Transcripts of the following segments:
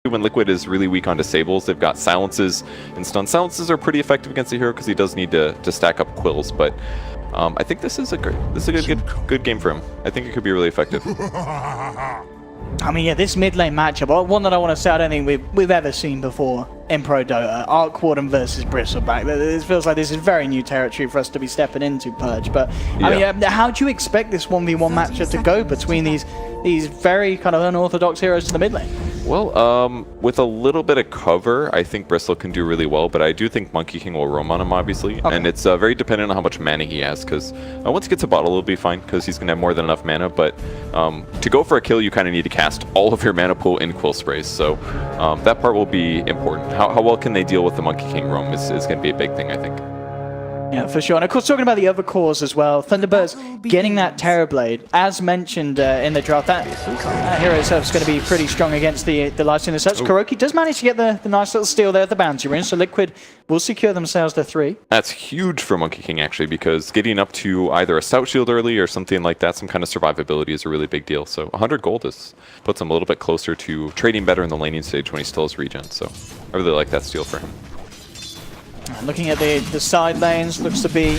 when Liquid is really weak on disables, they've got silences and stun. Silences are pretty effective against the hero because he does need to stack up quills, but I think this is a good game for him. I think it could be really effective. I mean, yeah, this mid lane matchup, one that I want to say I don't think we've ever seen before in Pro Dota. Warden versus Bristleback. It feels like this is very new territory for us to be stepping into, Purge. But I mean, how do you expect this 1v1 matchup to go between these very kind of unorthodox heroes to the mid lane? Well, with a little bit of cover, I think Bristle can do really well, but I do think Monkey King will roam on him, obviously. Okay. And it's very dependent on how much mana he has, because once he gets a bottle, it'll be fine, because he's going to have more than enough mana, but to go for a kill, you kind of need to cast all of your mana pool in Quill Sprays, so that part will be important. How well can they deal with the Monkey King roam is going to be a big thing, I think. Yeah, for sure. And of course, talking about the other cores as well, Thunderbirds getting that Terrorblade, as mentioned in the draft, that hero itself is going to be pretty strong against the Lifesteal as such. KuroKy does manage to get the nice little steal there at the bounty ring, so Liquid will secure themselves the 3. That's huge for Monkey King, actually, because getting up to either a Stout Shield early or something like that, some kind of survivability is a really big deal. So 100 gold puts him a little bit closer to trading better in the laning stage when he still has regen, so I really like that steal for him. Looking at the side lanes, looks to be,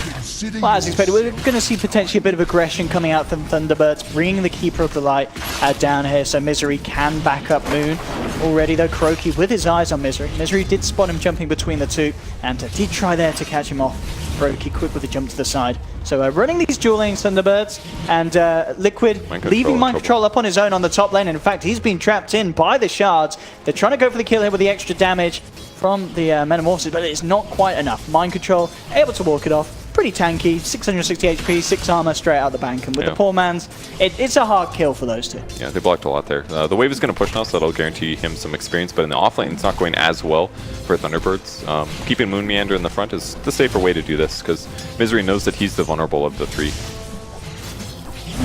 well, as expected, we're going to see potentially a bit of aggression coming out from Thunderbirds, bringing the Keeper of the Light down here, so Misery can back up Moon. Already, though, KuroKy with his eyes on Misery. Misery did spot him jumping between the two, and did try there to catch him off. KuroKy quick with a jump to the side. So running these dual lanes, Thunderbirds, and Liquid leaving Mind Control up on his own on the top lane. And in fact, he's been trapped in by the shards. They're trying to go for the kill here with the extra damage from the Metamorphosis, but it's not quite enough. Mind Control, able to walk it off. Pretty tanky, 660 HP, 6 armor straight out the bank. And with the poor man's, it's a hard kill for those two. Yeah, they blocked a lot there. The wave is going to push now, so that'll guarantee him some experience. But in the offlane, it's not going as well for Thunderbirds. Keeping Moon Meander in the front is the safer way to do this, because Misery knows that he's the vulnerable of the 3.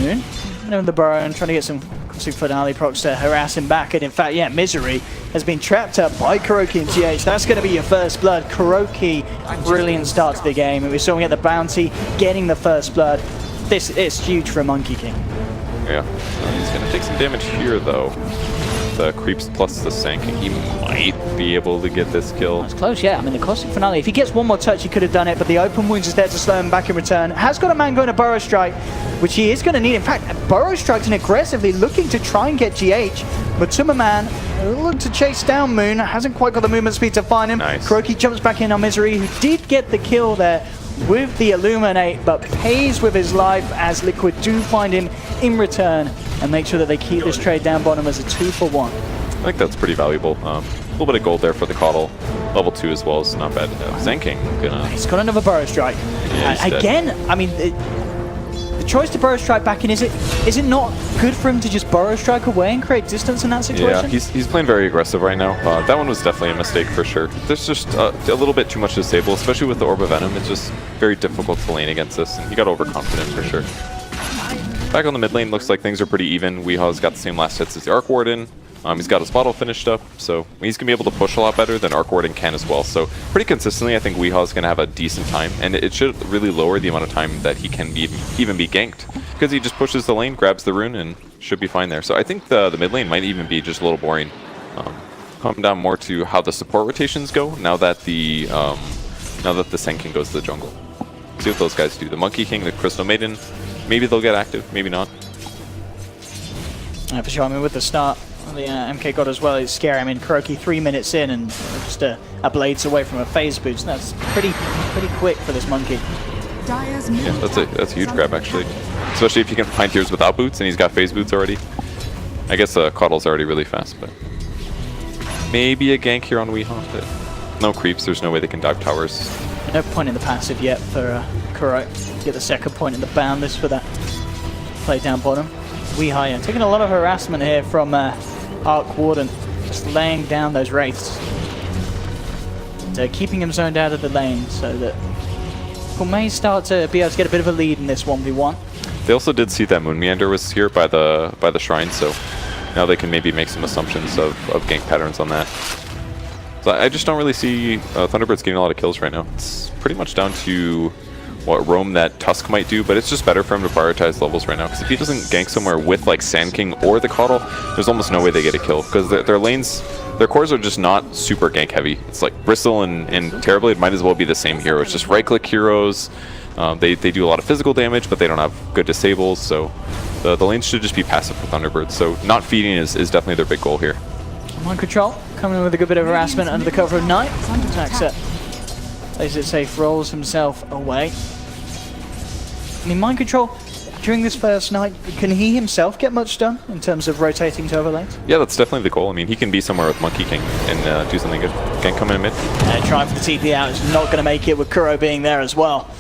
Moon, the burrow and trying to get some finale procs to harass him back. And in fact, yeah, Misery has been trapped up by KuroKy and GH. That's going to be your first blood. KuroKy, brilliant start to the game. And we saw him get the bounty, getting the first blood. This is huge for Monkey King. Yeah, he's going to take some damage here, though. The creeps plus the sinking, he might be able to get this kill. That's close, yeah. I mean, the Caustic Finale, if he gets one more touch, he could have done it, but the open wounds is there to slow him back in return. Has got a man going to Burrow Strike, which he is going to need. In fact, Burrow Strike's aggressively looking to try and get GH, but Tummerman look to chase down Moon, hasn't quite got the movement speed to find him. Nice. KuroKy jumps back in on Misery, who did get the kill there with the Illuminate, but pays with his life as Liquid do find him in return and make sure that they keep this trade down bottom as a 2-for-1. I think that's pretty valuable. A little bit of gold there for the Coddle. Level 2 as well is not bad. Zenking gonna... He's got another Burrow Strike. Yeah, again, I mean, the choice to Burrow Strike back in, is it not good for him to just Burrow Strike away and create distance in that situation? Yeah, he's playing very aggressive right now. That one was definitely a mistake for sure. There's just a little bit too much disable, especially with the Orb of Venom. It's just very difficult to lane against this, and he got overconfident for sure. Back on the mid lane, looks like things are pretty even. Weehaw's got the same last hits as the Arc Warden. He's got his bottle finished up, so he's going to be able to push a lot better than Arc Warden can as well. So pretty consistently, I think Weehaw's going to have a decent time, and it should really lower the amount of time that he can even be ganked, because he just pushes the lane, grabs the rune, and should be fine there. So I think the mid lane might even be just a little boring. Come down more to how the support rotations go now that the Sen King goes to the jungle. See what those guys do. The Monkey King, the Crystal Maiden, maybe they'll get active, maybe not. For sure, I mean, with the start the MK God as well, it's scary. I mean, KuroKy 3 minutes in and just a blades away from a phase boost. That's pretty quick for this monkey. Yeah, that's a huge grab actually, especially if you can find tiers without boots and he's got phase boots already. I guess Coddle's already really fast, but maybe a gank here on Weehaw. But no creeps. There's no way they can dive towers. No point in the passive yet for KuroKy. Get the second point in the boundless for that play down bottom. Weehaw, yeah, taking a lot of harassment here from Arc Warden, just laying down those wraiths. And, keeping him zoned out of the lane so that we may start to be able to get a bit of a lead in this 1v1. They also did see that Moon Meander was here by the shrine, so now they can maybe make some assumptions of gank patterns on that. So I just don't really see Thunderbirds getting a lot of kills right now. It's pretty much down to what roam that Tusk might do, but it's just better for him to prioritize levels right now, because if he doesn't gank somewhere with like Sand King or the Coddle, there's almost no way they get a kill, because their lanes their cores are just not super gank heavy. It's like Bristle and Terrorblade might as well be the same hero. It's just right click heroes. They do a lot of physical damage, but they don't have good disables, so the lanes should just be passive for Thunderbirds. So not feeding is definitely their big goal here. Mind Control coming in with a good bit of harassment under the cover of night. Saxa plays it safe, rolls himself away. I mean, Mind Control, during this first night, can he himself get much done in terms of rotating to other lanes? Yeah, that's definitely the goal. I mean, he can be somewhere with Monkey King and do something good. Gank coming in mid. Trying for the TP out, is not going to make it with Kuro being there as well.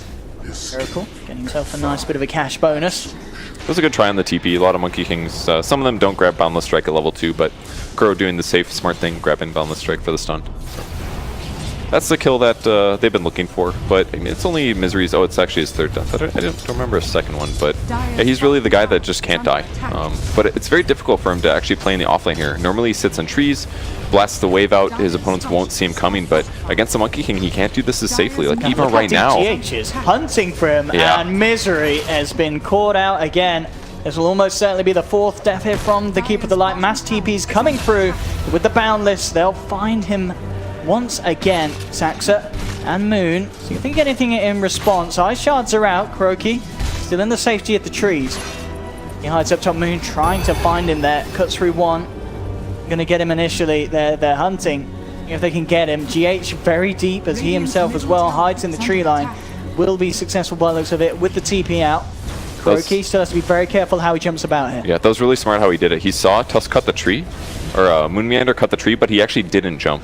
Miracle, getting himself a nice bit of a cash bonus. It was a good try on the TP. A lot of Monkey Kings, some of them don't grab Boundless Strike at level 2, but Kuro doing the safe, smart thing, grabbing Boundless Strike for the stun. So that's the kill that they've been looking for, but I mean, it's only Misery's. Oh, it's actually his third death. I don't remember a second one, but yeah, he's really the guy that just can't die. But it's very difficult for him to actually play in the offlane here. Normally he sits on trees, blasts the wave out, his opponents won't see him coming, but against the Monkey King, he can't do this as safely. Like, even right now. TH is hunting for him, and Misery has been caught out again. This will almost certainly be the fourth death here from the Keeper of the Light. Mass TP's coming through with the Boundless. They'll find him once again. Saxa and Moon. So you think anything in response? Ice Shards are out. Kroki still in the safety of the trees. He hides up top. Moon trying to find him there. Cuts through one. Gonna get him initially. They're hunting. If they can get him. GH very deep as he himself as well hides in the tree line. Will be successful by the looks of it with the TP out. Kroki still has to be very careful how he jumps about here. Yeah, that was really smart how he did it. He saw Tusk cut the tree, or Moon Meander cut the tree, but he actually didn't jump.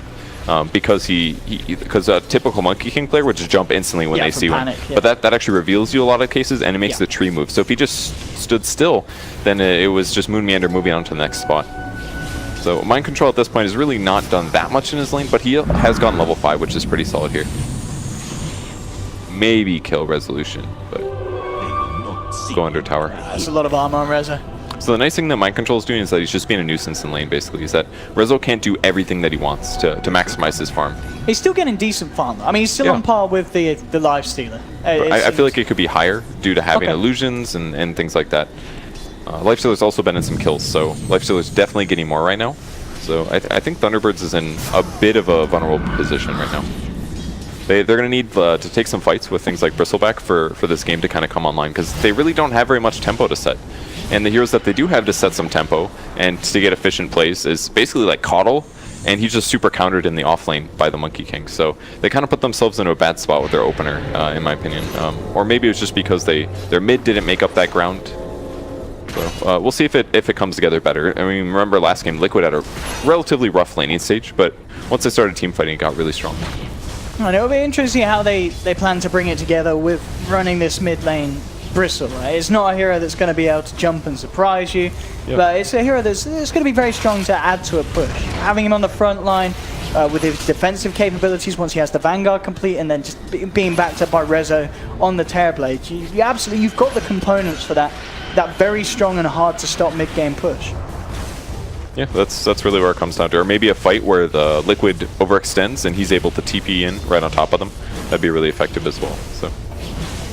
Because because a typical Monkey King player would just jump instantly when they see one. But that actually reveals you a lot of cases, and it makes the tree move. So if he just stood still, then it was just Moon Meander moving on to the next spot. So Mind Control at this point has really not done that much in his lane, but he has gone level 5, which is pretty solid here. Maybe kill Resolution, but go under tower. That's a lot of armor on Reza. So the nice thing that Mind Control is doing is that he's just being a nuisance in lane, basically. Is that Rezo can't do everything that he wants to maximize his farm. He's still getting decent farm. I mean, he's still on par with the Lifestealer. I feel like it could be higher due to having illusions and things like that. Lifestealer's also been in some kills, so Lifestealer's definitely getting more right now. So I think Thunderbirds is in a bit of a vulnerable position right now. They're going to need to take some fights with things like Bristleback for this game to kind of come online, because they really don't have very much tempo to set. And the heroes that they do have to set some tempo and to get efficient plays is basically like Coddle, and he's just super countered in the offlane by the Monkey King. So they kind of put themselves into a bad spot with their opener, in my opinion. Or maybe it was just because their mid didn't make up that ground. So we'll see if it comes together better. I mean, remember last game, Liquid had a relatively rough laning stage, but once they started team fighting, it got really strong. And it'll be interesting how they plan to bring it together with running this mid lane Bristle. Right? It's not a hero that's going to be able to jump and surprise you, but it's a hero that's going to be very strong to add to a push. Having him on the front line with his defensive capabilities once he has the Vanguard complete, and then just being backed up by Rezo on the Terrorblade, you've got the components for that very strong and hard to stop mid game push. Yeah, that's really where it comes down to. Or maybe a fight where the Liquid overextends and he's able to TP in right on top of them. That'd be really effective as well. So,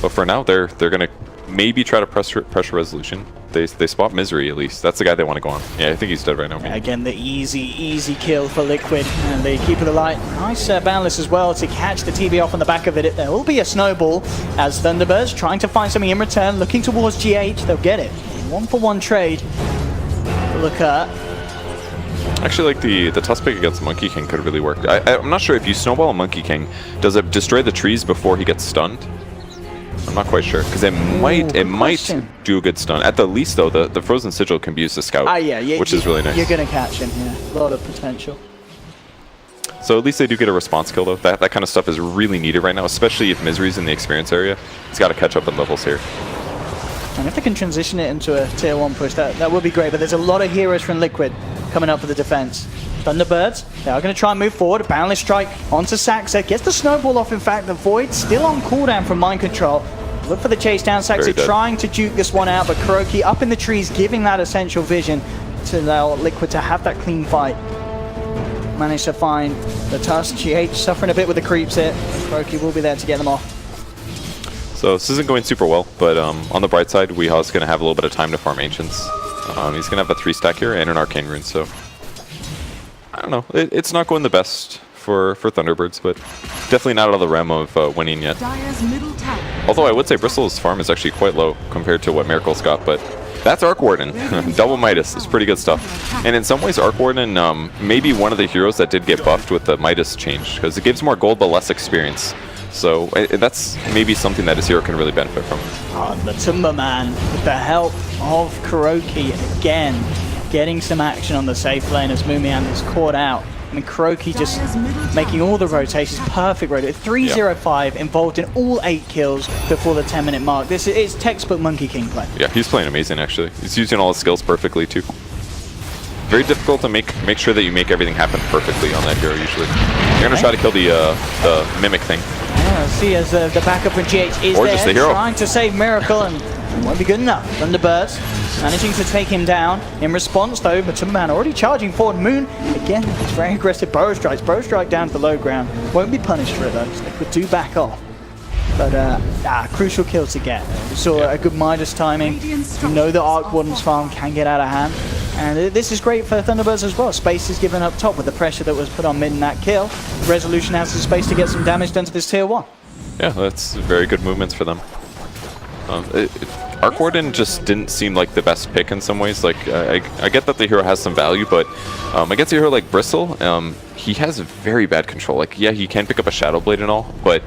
but for now, they're gonna maybe try to pressure Resolution. They spot Misery at least. That's the guy they want to go on. Yeah, I think he's dead right now. Yeah, again, the easy kill for Liquid, and they keep it alive. Nice Boundless as well to catch the TB off on the back of it. There will be a snowball as Thunderbirds trying to find something in return, looking towards GH. They'll get it. 1-for-1 trade. Look at. Actually, like the Tusk pick against Monkey King could really work. I'm not sure if you snowball a Monkey King, does it destroy the trees before he gets stunned? I'm not quite sure, because it might do a good stun. At the least, though, the Frozen Sigil can be used to scout, which is really nice. You're going to catch him here. A lot of potential. So at least they do get a response kill, though. That kind of stuff is really needed right now, especially if Misery's in the experience area. He's got to catch up in levels here. And if they can transition it into a tier 1 push, that would be great. But there's a lot of heroes from Liquid coming up for the defense. Thunderbirds, they are going to try and move forward. Boundless Strike onto Saxa. Gets the snowball off, in fact. The Void still on cooldown from Mind Control. Look for the chase down. Saxa trying to juke this one out, but Kuroki up in the trees, giving that essential vision to allow Liquid to have that clean fight. Managed to find the Tusk. GH suffering a bit with the creeps here. Kuroki will be there to get them off. So this isn't going super well, but on the bright side, Weehaw's going to have a little bit of time to farm Ancients. He's going to have a 3-stack here and an Arcane Rune, so I don't know. It's not going the best for Thunderbirds, but definitely not out of the realm of winning yet. Although I would say Bristle's farm is actually quite low compared to what Miracle's got, but that's Arc Warden. Double Midas is pretty good stuff. And in some ways, Arc Warden may be one of the heroes that did get buffed with the Midas change, because it gives more gold but less experience. So that's maybe something that his hero can really benefit from. The Timberman, with the help of KIEV again, getting some action on the safe lane as Mumian is caught out. I mean, KIEV just making all the rotations, perfect rotation. 305 involved in all 8 kills before the 10-minute mark. This is textbook Monkey King play. Yeah, he's playing amazing, actually. He's using all his skills perfectly, too. Very difficult to make sure that you make everything happen perfectly on that hero, usually. You're going to try to kill the Mimic thing. Yeah, see as the backup from GH is or there, just the hero. trying to save Miracle, and it won't be good enough. Thunderbirds managing to take him down. In response, though, Matumban already charging forward. Moon, again, it's very aggressive bow strikes. Bow strike down to the low ground. Won't be punished for it, though. Liquid do back off. But, crucial kill to get. We saw a good Midas timing. You know the Arc Warden's farm can get out of hand. And this is great for Thunderbirds as well. Space is given up top with the pressure that was put on mid in that kill. Resolution has the space to get some damage done to this tier 1. Yeah, that's very good movements for them. Arc Warden just didn't seem like the best pick in some ways. Like, I get that the hero has some value, but against a hero like Bristle, he has very bad control. Like, yeah, he can pick up a Shadow Blade and all, but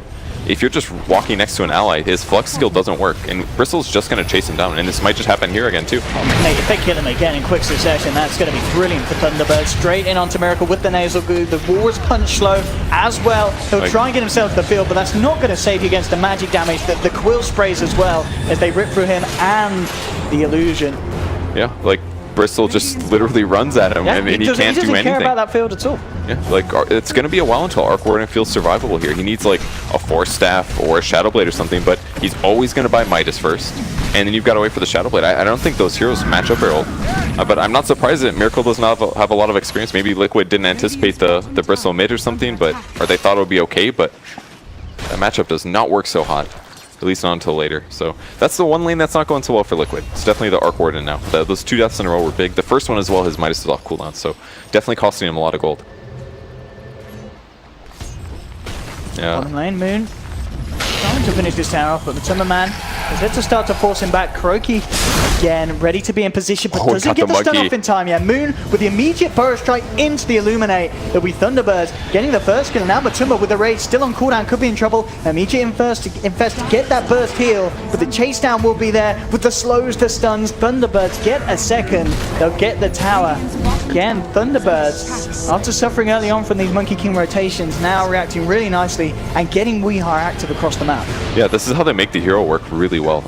if you're just walking next to an ally, his flux skill doesn't work, and Bristle's just going to chase him down, and this might just happen here again, too. Mate, if they kill him again in quick succession, that's going to be brilliant for Thunderbird. Straight in onto Miracle with the Nasal Goo. The War's punch slow as well. He'll try and get himself to the field, but that's not going to save you against the magic damage. The Quill sprays as well as they rip through him and the illusion. Yeah, like, Bristle just literally runs at him, and he can't do anything. He doesn't care about that field at all. Yeah, like, it's going to be a while until Arc Warden feels survivable here. He needs, like, a Force Staff or a Shadow Blade or something, but he's always going to buy Midas first, and then you've got to wait for the Shadow Blade. I don't think those heroes match up very well, but I'm not surprised that Miracle does not have a lot of experience. Maybe Liquid didn't anticipate the Bristle mid or something, or they thought it would be okay, but that matchup does not work so hot. At least not until later. So that's the one lane that's not going so well for Liquid. It's definitely the Arc Warden now. Those 2 deaths in a row were big. The first one as well, his Midas is off cooldown, so definitely costing him a lot of gold. Yeah. Bottom lane, Moon trying to finish this tower off, but the Timberman is there to start to force him back. KIEV again, ready to be in position, but doesn't get the stun off in time. Yeah, Moon with the immediate burrow strike into the Illuminate. There'll be Thunderbirds getting the first kill. Now Matumba with the rage still on cooldown, could be in trouble. Immediate infest to get that burst heal, but the chase down will be there with the slows, the stuns. Thunderbirds get a second. They'll get the tower. Again, Thunderbirds, after suffering early on from these Monkey King rotations, now reacting really nicely and getting Weehar active across the map. Yeah, this is how they make the hero work really well.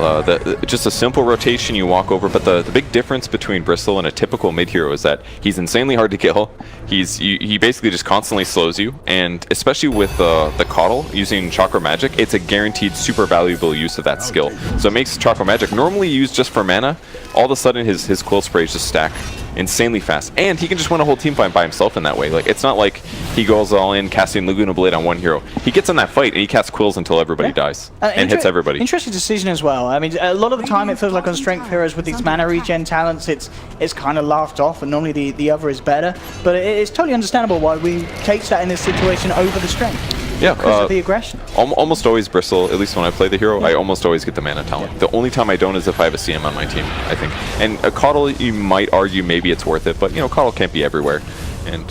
Just a simple rotation, you walk over, but the big difference between Bristle and a typical mid hero is that he's insanely hard to kill. He basically just constantly slows you, and especially with the Coddle using Chakra Magic, it's a guaranteed super valuable use of that skill. So it makes Chakra Magic normally used just for mana. All of a sudden his Quill Sprays just stack insanely fast, and he can just win a whole team fight by himself in that way. Like, it's not like he goes all in casting Laguna Blade on one hero. He gets in that fight and he casts Quills until everybody dies and hits everybody. Interesting decision as well. I mean, a lot of the time it feels like on strength heroes with these mana regen talents, it's kind of laughed off, and normally the other is better. But it's totally understandable why we take that in this situation over the strength. Yeah, because of the aggression. Almost always Bristle, at least when I play the hero, I almost always get the mana talent. Yeah. The only time I don't is if I have a CM on my team, I think. And a Coddle, you might argue maybe it's worth it, but, you know, Coddle can't be everywhere. And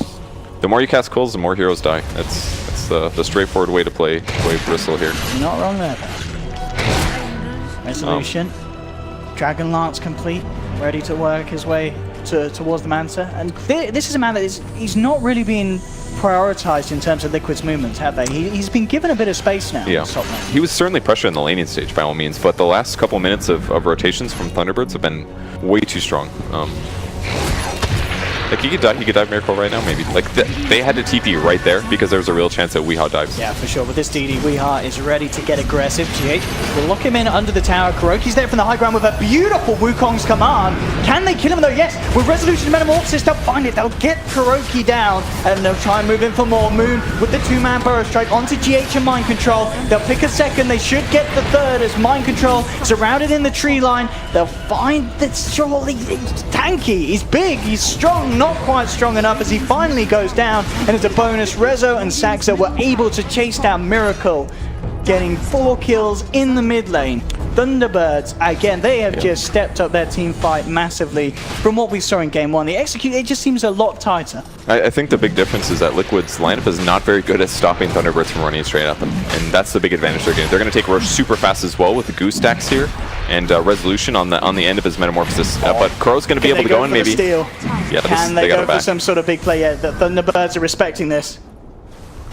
the more you cast Quills, the more heroes die. That's the straightforward way to play Bristle here. Not wrong there. Resolution. Dragon Lance complete, ready to work his way towards the Manta. And this is a man that he's not really being prioritized in terms of Liquid's movements, have they? He's been given a bit of space now. Yeah, he was certainly pressured in the laning stage by all means, but the last couple minutes of rotations from Thunderbirds have been way too strong. Like, he could dive Miracle right now, maybe. Like, they had to TP right there because there was a real chance that Weehar dives. Yeah, for sure. With this DD, Weehar is ready to get aggressive. GH will lock him in under the tower. KIEV's there from the high ground with a beautiful Wukong's command. Can they kill him though? Yes. With Resolution Metamorphosis, they'll find it. They'll get KIEV down, and they'll try and move in for more. Moon with the 2-man burrow strike onto GH and Mind Control. They'll pick a second. They should get the third as Mind Control surrounded in the tree line. They'll find that surely he's tanky. He's big. He's strong. not quite strong enough as he finally goes down, and as a bonus, Rezo and Saxa were able to chase down Miracle, getting 4 kills in the mid lane. Thunderbirds, again, they have just stepped up their team fight massively from what we saw in game 1. The execute, it just seems a lot tighter. I think the big difference is that Liquid's lineup is not very good at stopping Thunderbirds from running straight at them, and that's the big advantage they're getting. They're going to take Roche super fast as well with the goose stacks here, and Resolution on the end of his Metamorphosis. But Crow's going to be able to go in maybe. Steal? Yeah, Can they go for some sort of big play? Yeah, the Thunderbirds are respecting this.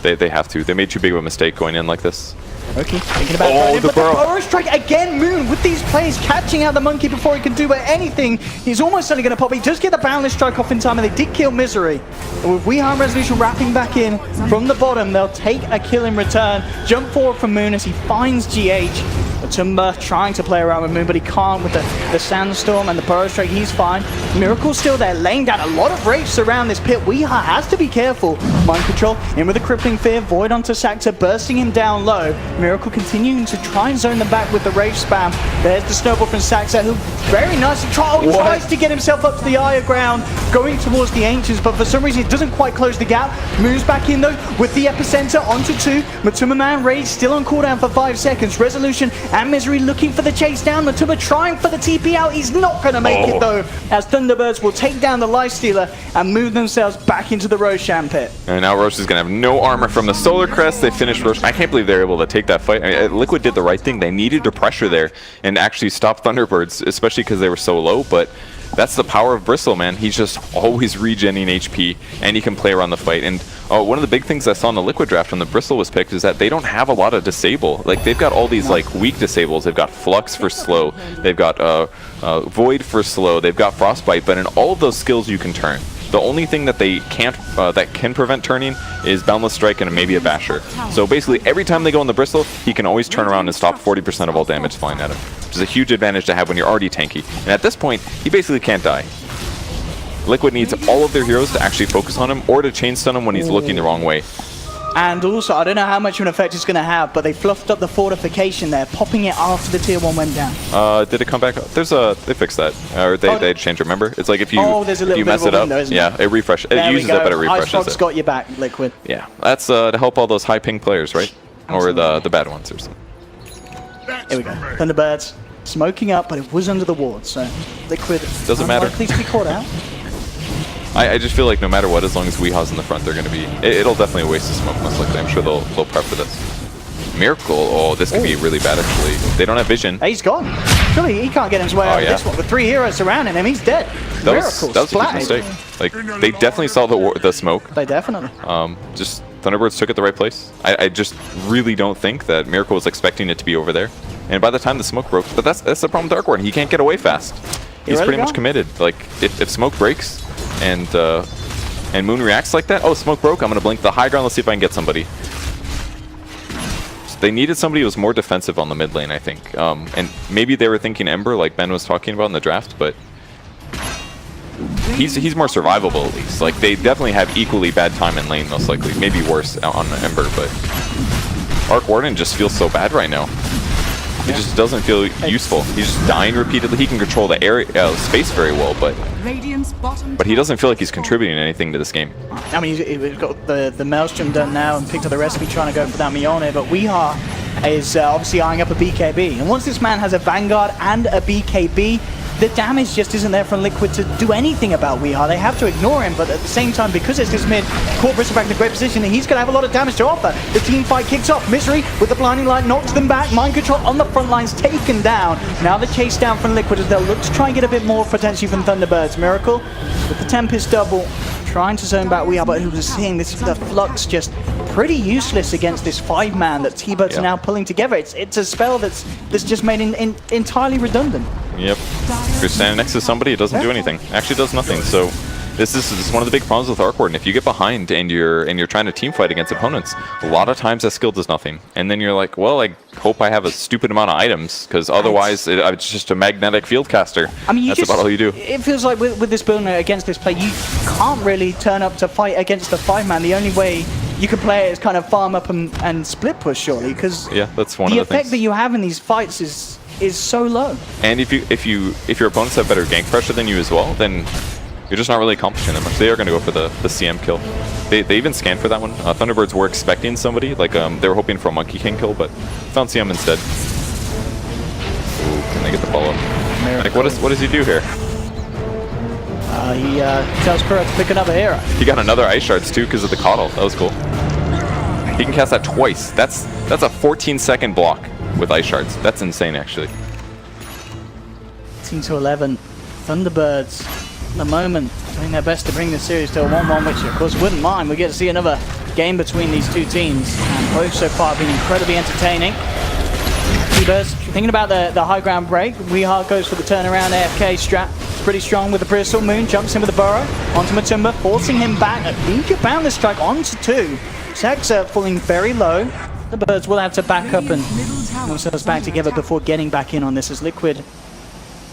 They have to. They made too big of a mistake going in like this. Okay, thinking about the burrow strike again. Moon with these plays catching out the monkey before he can do anything. He's almost certainly going to pop. He does get the boundless strike off in time, and they did kill Misery. And with Weeha and Resolution wrapping back in from the bottom, they'll take a kill in return. Jump forward from Moon as he finds GH. Tumba trying to play around with Moon, but he can't with the sandstorm and the burrow strike. He's fine. Miracle's still there, laying down a lot of wraiths around this pit. Weeha has to be careful. Mind control in with a crippling fear. Void onto Saxa, bursting him down low. Miracle continuing to try and zone them back with the rage spam. There's the snowball from Saxa, who very nicely tries to get himself up to the higher ground, going towards the Ancients, but for some reason it doesn't quite close the gap. Moves back in though with the epicenter onto 2. Matuma Man Rage still on cooldown for 5 seconds. Resolution and Misery looking for the chase down. Matuma trying for the TP out. He's not going to make it though, as Thunderbirds will take down the Lifestealer and move themselves back into the Roshan pit. And now Roche is going to have no armor from the Solar Crest. They finished Roche. I can't believe they're able to take that fight. I mean, Liquid did the right thing. They needed to pressure there and actually stop Thunderbirds, especially because they were so low, but that's the power of Bristle, man. He's just always regenning HP, and he can play around the fight. And one of the big things I saw in the Liquid draft when the Bristle was picked is that they don't have a lot of disable. Like, they've got all these like weak disables. They've got Flux for slow. They've got Void for slow. They've got Frostbite. But in all of those skills, you can turn. The only thing that they can't, that can prevent turning is Boundless Strike and maybe a Basher. So basically, every time they go in the Bristle, he can always turn around and stop 40% of all damage flying at him, which is a huge advantage to have when you're already tanky. And at this point, he basically can't die. Liquid needs all of their heroes to actually focus on him or to chain stun him when he's looking the wrong way. And also, I don't know how much of an effect it's going to have, but they fluffed up the fortification there, popping it after the tier 1 went down. Did it come back up? They fixed that. Or they changed, remember? It's like if you, there's a little you bit mess of a it up, window, isn't yeah, it refreshes. It uses it, but it refreshes Icebox got you back, Liquid. Yeah, that's to help all those high ping players, right? Absolutely. Or the bad ones or something. Here we go. Thunderbirds smoking up, but it was under the ward, so Liquid doesn't matter. Unlikely to be caught out. I just feel like no matter what, as long as Weeha's in the front, they're going to be... It'll definitely waste the smoke, most likely. I'm sure they'll prep for this. Miracle, oh, this could be really bad, actually. They don't have vision. He's gone. Surely he can't get his way out of this one. With 3 heroes surrounding him, he's dead. That was a huge mistake. Like, they definitely saw the smoke. They definitely. Just Thunderbirds took it the right place. I just really don't think that Miracle was expecting it to be over there. And by the time the smoke broke, but that's the problem with Dark Warden. He can't get away fast. He's pretty much committed. Like, if smoke breaks and Moon reacts like that, oh, smoke broke, I'm going to blink the high ground, let's see if I can get somebody. So they needed somebody who was more defensive on the mid lane, I think. And maybe they were thinking Ember, like Ben was talking about in the draft, but he's more survivable at least. Like, they definitely have equally bad time in lane, most likely. Maybe worse on Ember, but Arc Warden just feels so bad right now. It just doesn't feel useful. He's just dying repeatedly. He can control the area, space very well, but he doesn't feel like he's contributing anything to this game. I mean, he's got the Maelstrom done now and picked up the recipe trying to go for that Mione, but Weeha is obviously eyeing up a BKB. And once this man has a Vanguard and a BKB, the damage just isn't there from Liquid to do anything about Weeha. They have to ignore him, but at the same time, because it's this mid, caught Bristle back in a great position, and he's going to have a lot of damage to offer. The team fight kicks off. Misery with the blinding light knocks them back. Mind control on the front lines taken down. Now the chase down from Liquid as they'll look to try and get a bit more potentially from Thunderbirds. Miracle with the Tempest double, trying to zone back Weeha, but who was seeing this, the Flux just pretty useless against this 5-man that T-Birds are now pulling together. It's a spell that's just made entirely redundant. Yep. If you're standing next to somebody, it doesn't do anything. Actually does nothing. So this is one of the big problems with Arc Warden. If you get behind and you're trying to team fight against opponents, a lot of times that skill does nothing. And then you're like, well, I hope I have a stupid amount of items, because otherwise it's just a magnetic field caster. I mean, that's about all you do. It feels like with this build against this play, you can't really turn up to fight against the 5-man. The only way you can play it is kind of farm up and split push, surely, because that's one of the the effect things that you have in these fights is so low. And if your opponents have better gank pressure than you as well, then you're just not really accomplishing that much. They are going to go for the CM kill. They even scanned for that one. Thunderbirds were expecting somebody, like they were hoping for a Monkey King kill, but found CM instead. Ooh, can they get the follow? Like, what does he do here? He tells Kuro to pick another hero. He got another Ice Shards too because of the Coddle. That was cool. He can cast that twice. That's a 14-second block with Ice Shards. That's insane, actually. 18-11. Thunderbirds, at the moment, doing their best to bring this series to a 1-1, which of course wouldn't mind. We get to see another game between these two teams, and both so far have been incredibly entertaining. T-Birds, thinking about the high ground break, Weeheart goes for the turnaround AFK strat. Pretty strong with the Bristle. Moon jumps in with the Burrow onto Matumba, forcing him back. I think you bound this strike onto 2. Saxa falling very low. The Birds will have to back up and themselves back together before getting back in on this, as Liquid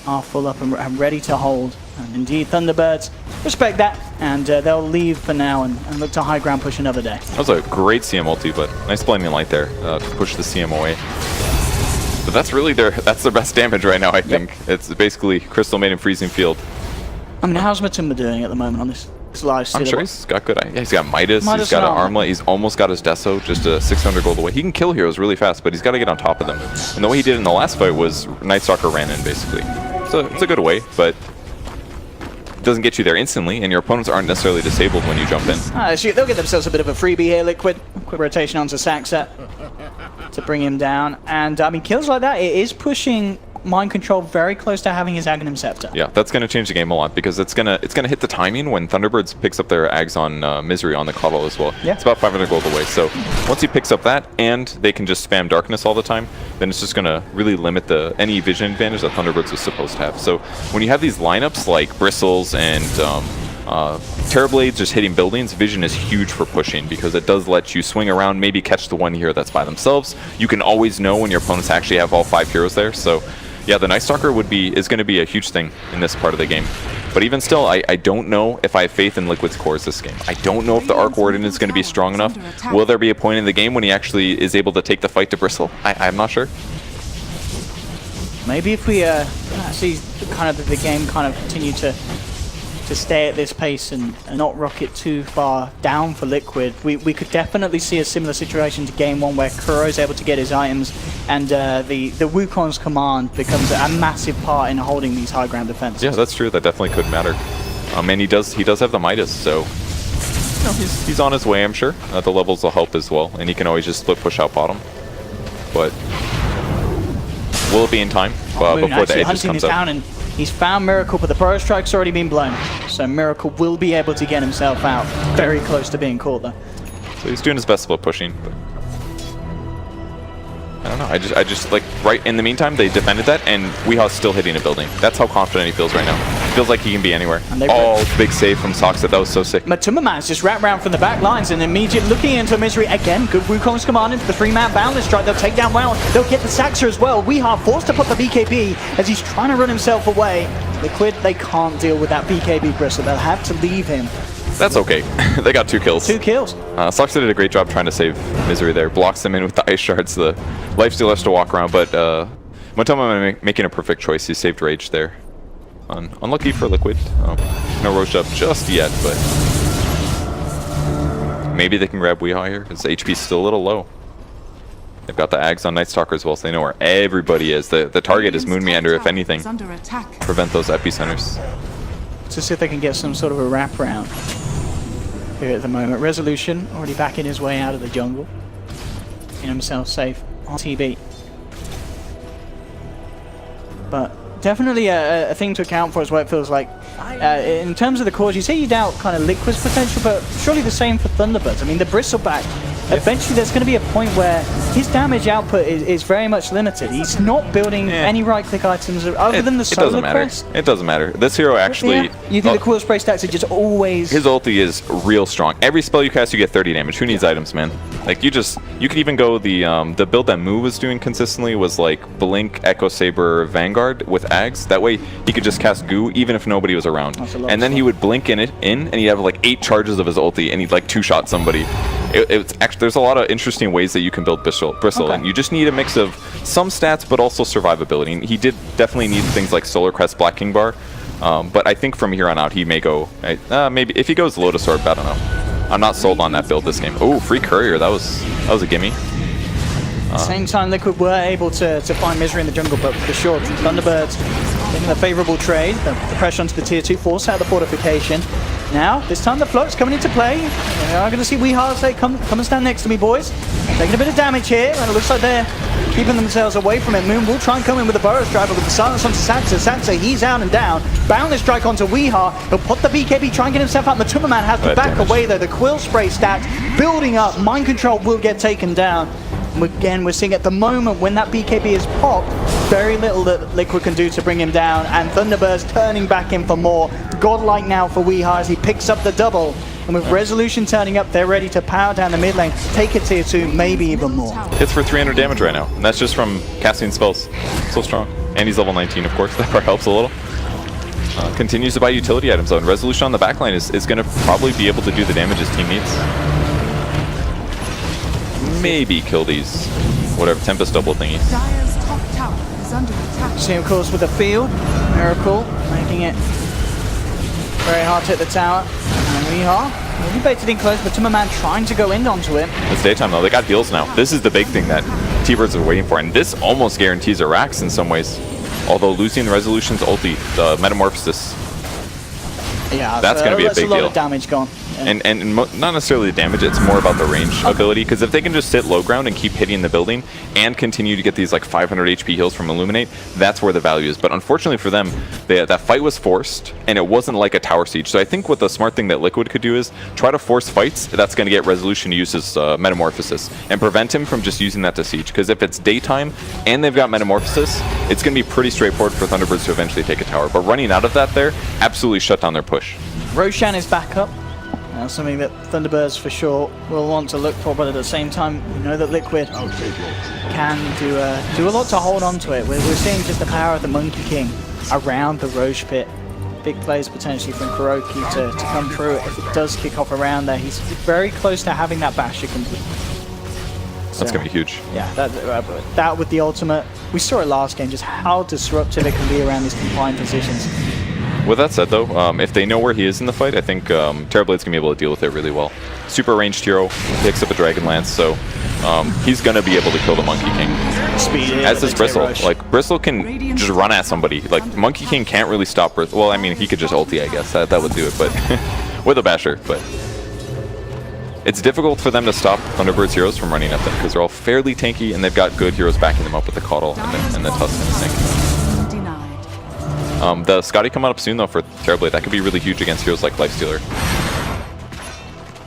are full up and ready to hold. And indeed, Thunderbirds respect that, and they'll leave for now and look to high ground push another day. That was a great CM ulti, but nice blinding light there to push the CM away. But that's really their best damage right now, I think. Yep. It's basically Crystal Maiden Freezing Field. I mean, how's Matumba doing at the moment on this live I'm sure he's got good. Yeah, he's got Midas he's got an Armlet, he's almost got his Deso, just 600 gold away. He can kill heroes really fast, but he's got to get on top of them. And the way he did in the last fight was Night Stalker ran in, basically. So it's a good way, but it doesn't get you there instantly, and your opponents aren't necessarily disabled when you jump in. They'll get themselves a bit of a freebie here, Liquid. Quick rotation onto Saxa to bring him down. And, I mean, kills like that, it is pushing Mind Control very close to having his Aghanim Scepter. Yeah, that's going to change the game a lot, because it's gonna hit the timing when Thunderbirds picks up their Ags on Misery on the Coddle as well. Yeah. It's about 500 gold away, so once he picks up that, and they can just spam Darkness all the time, then it's just going to really limit any vision advantage that Thunderbirds was supposed to have. So when you have these lineups like Bristles and Terrorblades just hitting buildings, vision is huge for pushing, because it does let you swing around, maybe catch the one hero that's by themselves. You can always know when your opponents actually have all 5 heroes there, so yeah, the Night Stalker is going to be a huge thing in this part of the game. But even still, I don't know if I have faith in Liquid's cores this game. I don't know if the Arc Warden is going to be strong enough. Will there be a point in the game when he actually is able to take the fight to Bristle? I'm not sure. Maybe if we see kind of the game kind of continue to stay at this pace and not rocket too far down for Liquid, we could definitely see a similar situation to Game 1 where Kuro is able to get his items, and the Wukong's command becomes a massive part in holding these high ground defenses. Yeah, that's true. That definitely could matter. And he does have the Midas, so he's on his way, I'm sure. The levels will help as well, and he can always just split push out bottom. But will it be in time before the Aegis comes up? Down, and he's found Miracle, but the Burrow Strike's already been blown. So Miracle will be able to get himself out. Very close to being caught, though. So he's doing his best split pushing. But I don't know. I just like, right in the meantime, they defended that, and Weeha's still hitting a building. That's how confident he feels right now. Feels like he can be anywhere. Oh, big save from Soxa. That was so sick. Matumba man's just wrapped around from the back lines and immediately looking into Misery again. Good Wukong's command into the 3-man boundless strike. They'll take down well. They'll get the Saxa as well. Weeha forced to put the BKB as he's trying to run himself away. Liquid, they can't deal with that BKB Bristle. They'll have to leave him. That's okay. They got 2 kills. 2 kills. Soxa did a great job trying to save Misery there. Blocks him in with the Ice Shards. The Lifesteal has to walk around, but Matumba making a perfect choice. He saved Rage there. Unlucky for Liquid. No Roche up just yet, but maybe they can grab Weehaw here. His HP's still a little low. They've got the Ags on Night Stalker as well, so they know where everybody is. The target is Moon Meander, if anything. Prevent those epicenters. To see if they can get some sort of a wraparound here at the moment. Resolution already backing his way out of the jungle. Getting himself safe on TB. But definitely a thing to account for is what it feels like. In terms of the cores, you say you doubt kind of Liquid's potential, but surely the same for Thunderbirds. I mean, the Bristleback, eventually there's going to be a point where his damage output is very much limited. He's not building any right-click items other than the Solar Crest. It doesn't matter. This hero actually... You think the Cool Spray stacks are just always... His ulti is real strong. Every spell you cast, you get 30 damage. Who needs items, man? Like, you could even go the build that Moo was doing consistently was like Blink, Echo Saber, Vanguard with Ags. That way, he could just cast Goo even if nobody was around. And then he would blink in, and he'd have like 8 charges of his ulti, and he'd like 2-shot somebody. It's actually, there's a lot of interesting ways that you can build Bristle, and you just need a mix of some stats, but also survivability. And he did definitely need things like Solar Crest, Black King Bar, But I think from here on out, he may go... maybe if he goes Lotus Orb, I don't know. I'm not sold on that build this game. Oh, free Courier. That was a gimme. Same time, Liquid were able to find Misery in the jungle, but for sure, Thunderbirds getting a favorable trade. The pressure onto the tier 2 force out the fortification. Now, this time the float's coming into play. We are going to see Weehaw say, come and stand next to me, boys. Taking a bit of damage here, and it looks like they're keeping themselves away from it. Moon will try and come in with the Burrows Driver with the silence onto Sansa. Sansa, he's out and down. Boundless strike onto Weehaw. He'll put the BKB, try and get himself out. Matuma Man has to back away though. The Quill Spray stacked, building up. Mind Control will get taken down. Again, we're seeing at the moment when that BKB is popped, very little that Liquid can do to bring him down, and Thunderbirds turning back in for more. Godlike now for Weehaw as he picks up the double, and with Resolution turning up, they're ready to power down the mid lane, take it tier 2, maybe even more. Hits for 300 damage right now, and that's just from casting spells. So strong. And he's level 19, of course, that part helps a little. Continues to buy utility items though, and Resolution on the backline is going to probably be able to do the damage his team needs. Maybe kill these, whatever, Tempest double thingies. See, of course, with the field, Miracle making it very hard to hit the tower. And Weehaw will be baited in close, but Timmerman trying to go in onto it. It's daytime though, they got heals now. This is the big thing that T-Birds are waiting for, and this almost guarantees a Rax in some ways. Although losing the Resolution's ulti, the Metamorphosis, yeah, that's going to be a big deal. That's a lot of damage gone. Yeah. And not necessarily the damage, it's more about the range ability, because if they can just sit low ground and keep hitting the building and continue to get these like 500 HP heals from Illuminate, that's where the value is. But unfortunately for them, that fight was forced, and it wasn't like a tower siege. So I think what the smart thing that Liquid could do is try to force fights. That's going to get Resolution to use his Metamorphosis and prevent him from just using that to siege. Because if it's daytime and they've got Metamorphosis, it's going to be pretty straightforward for Thunderbirds to eventually take a tower. But running out of that there, absolutely shut down their push. Roshan is back up. Something that Thunderbirds for sure will want to look for, but at the same time, we know that Liquid can do a lot to hold on to it. We're seeing just the power of the Monkey King around the Roche pit. Big plays potentially from Kuroki to come through. If it does kick off around there, he's very close to having that Basher complete. So, that's going to be huge. Yeah, that with the ultimate, we saw it last game, just how disruptive it can be around these confined positions. With that said, though, if they know where he is in the fight, I think Terrorblade's going to be able to deal with it really well. Super ranged hero, picks up a Dragon Lance, so he's going to be able to kill the Monkey King. Speed, as does Bristle. Like, Bristle can just run at somebody. Like, Monkey King can't really stop Bristle. Well, I mean, he could just ulti, I guess. That would do it, but with a Basher. But it's difficult for them to stop Thunderbird's heroes from running at them, because they're all fairly tanky, and they've got good heroes backing them up with the Caudal and the Tusk and the Sink. The Scotty coming up soon though for Terrorblade, that could be really huge against heroes like Lifestealer.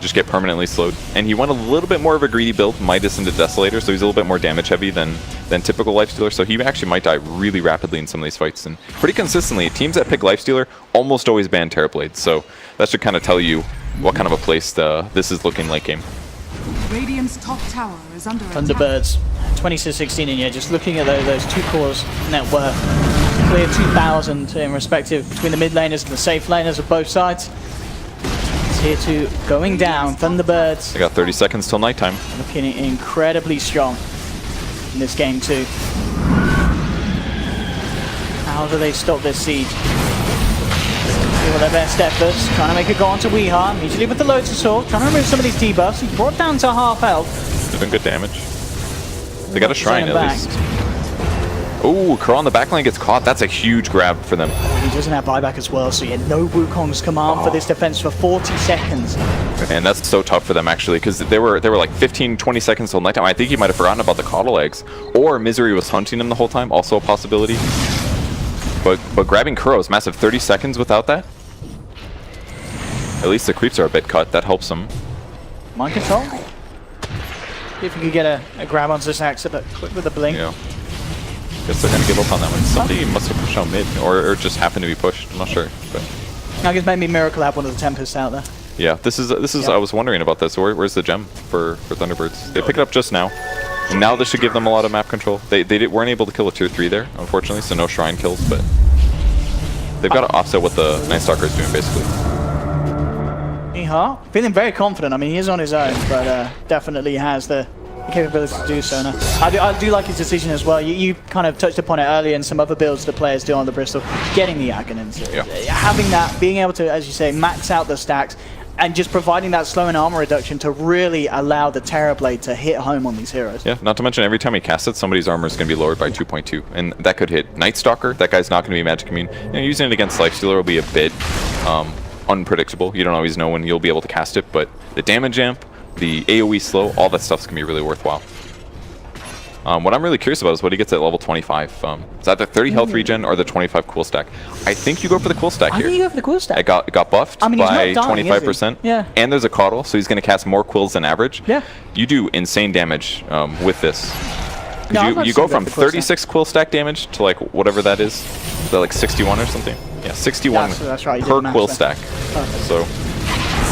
Just get permanently slowed. And he went a little bit more of a greedy build, Midas into Desolator, so he's a little bit more damage heavy than typical Lifestealer, so he actually might die really rapidly in some of these fights. And pretty consistently, teams that pick Lifestealer almost always ban Terrorblade, so that should kind of tell you what kind of a place this is looking late game. Radiant's top tower is under Thunderbirds, 2016, and yeah, just looking at those two cores net worth. Clear 2,000 in respective between the mid laners and the safe laners of both sides. Tier 2 going down. Thunderbirds. They got 30 seconds till nighttime. Looking incredibly strong in this game too. How do they stop this siege? Give their best efforts, trying to make it go on to Weehaw. Immediately with the Lotus Orb, trying to remove some of these debuffs. He's brought down to half health. Doing good damage. They got a shrine at least. Oh, Crow on the backline gets caught. That's a huge grab for them. He doesn't have buyback as well, so he had no Wukong's command for this defense for 40 seconds. And that's so tough for them actually, because they were like 15, 20 seconds till nighttime. I think he might have forgotten about the Caudal eggs, or Misery was hunting him the whole time. Also a possibility. But grabbing Kuro is massive. 30 seconds without that. At least the creeps are a bit cut. That helps them. Mind Control. See if we could get a grab onto this axe, but quick with the blink. Yeah. Guess they're gonna give up on that one. Somebody must have pushed out mid, or just happened to be pushed. I'm not sure, but I guess maybe Miracle had one of the Tempests out there. Yeah, this is. Yep. I was wondering about this. Where's the gem for Thunderbirds? They pick it up just now, and now this should give them a lot of map control. They weren't able to kill a tier 3 there, unfortunately, so no shrine kills, but they've got to offset what the Night Stalker is doing basically. Feeling very confident. I mean, he is on his own, but definitely has the capability to do so. No. I do like his decision as well. You kind of touched upon it earlier in some other builds the players do on the Bristol, getting the Aghanins. Yeah. Having that, being able to, as you say, max out the stacks, and just providing that slow and armor reduction to really allow the Terrorblade to hit home on these heroes. Yeah, not to mention every time he casts it, somebody's armor is going to be lowered by 2.2. And that could hit Night Stalker. That guy's not going to be Magic Immune. You know, using it against Lifestealer will be a bit unpredictable. You don't always know when you'll be able to cast it, but the damage amp, the AoE slow, all that stuff's going to be really worthwhile. What I'm really curious about is what he gets at level 25. Is that the 30 health regen or the 25 cool stack? I think you go for the cool stack here. I think you go for the cool stack. It got buffed by 25%. Yeah. And there's a coddle, so he's going to cast more quills than average. Yeah. You do insane damage with this. No, you go from 36 quill stack damage to like whatever that is. Is that like 61 or something? Yeah, 61 that's right, per quill stack. So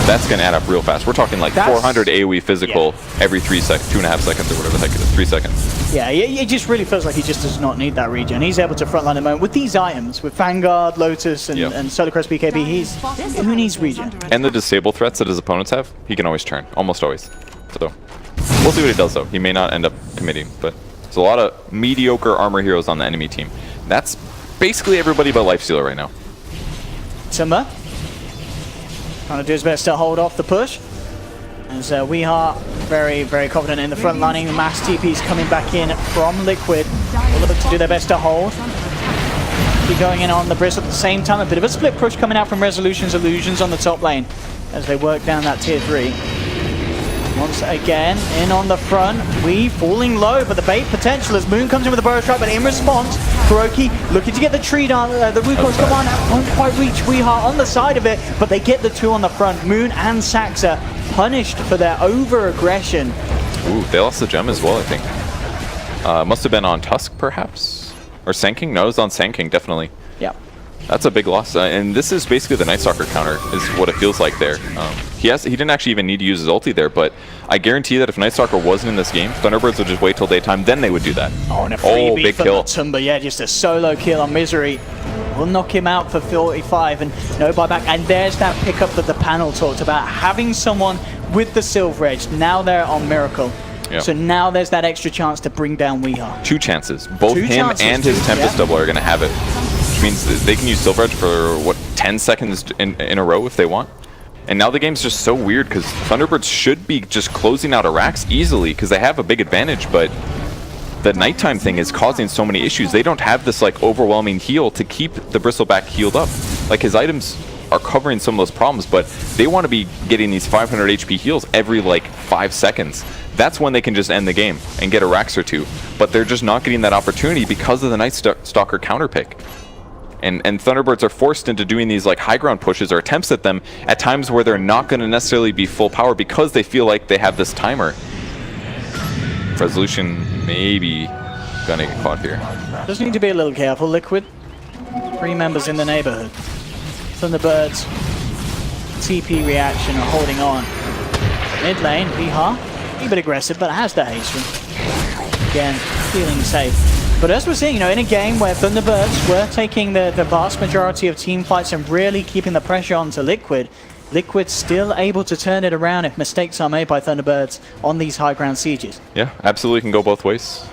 that's going to add up real fast. We're talking like 400 AoE physical every 3 seconds, 2.5 seconds or whatever the heck it is, 3 seconds. Yeah, it just really feels like he just does not need that regen. He's able to frontline the moment with these items, with Vanguard, Lotus, and Solar Crest BKB. Who needs regen? And the disable threats that his opponents have, he can always turn, almost always. So we'll see what he does though. He may not end up committing, but there's a lot of mediocre armor heroes on the enemy team. That's basically everybody but Lifestealer right now. Timber trying to do his best to hold off the push. As we are very, very confident in the front lining. The mass TP's coming back in from Liquid. Will look to do their best to hold. Keep going in on the Bristol at the same time. A bit of a split push coming out from Resolution's Illusions on the top lane as they work down that tier 3. Once again, in on the front, we falling low, but the bait potential as Moon comes in with a burrow strike, but in response, Kuroki looking to get the tree down, the Wukong's command won't quite reach Weeha on the side of it, but they get the 2 on the front. Moon and Saxa punished for their over-aggression. Ooh, they lost the gem as well, I think. Must have been on Tusk, perhaps? Or Sand-King? No, it was on Sand-King, definitely. Yeah. That's a big loss, and this is basically the Night Stalker counter, is what it feels like there. He didn't actually even need to use his ulti there, but I guarantee that if Night Stalker wasn't in this game, Thunderbirds would just wait till daytime, then they would do that. Oh, and a freebie big for kill. Tumba, yeah, just a solo kill on Misery. Will knock him out for 45, and no buyback. And there's that pickup that the panel talked about, having someone with the Silver Edge. Now they're on Miracle. Yep. So now there's that extra chance to bring down Weeha. 2 chances. Both him and his Tempest doubler are going to have it. Which means they can use Silver Edge for, what, 10 seconds in a row if they want? And now the game's just so weird because Thunderbirds should be just closing out Arax easily because they have a big advantage, but the nighttime thing is causing so many issues. They don't have this like overwhelming heal to keep the Bristleback healed up. Like his items are covering some of those problems, but they want to be getting these 500 HP heals every like 5 seconds. That's when they can just end the game and get a Rax or 2. But they're just not getting that opportunity because of the Night Stalker counter pick. And Thunderbirds are forced into doing these like high ground pushes or attempts at them at times where they're not going to necessarily be full power because they feel like they have this timer. Resolution maybe gonna get caught here. Just need to be a little careful. Liquid, 3 members in the neighborhood. Thunderbirds, TP reaction are holding on. Mid lane, Weeha, a bit aggressive, but has the hasten. Again, feeling safe. But as we're seeing, you know, in a game where Thunderbirds were taking the vast majority of team fights and really keeping the pressure onto Liquid, Liquid's still able to turn it around if mistakes are made by Thunderbirds on these high ground sieges. Yeah, absolutely can go both ways.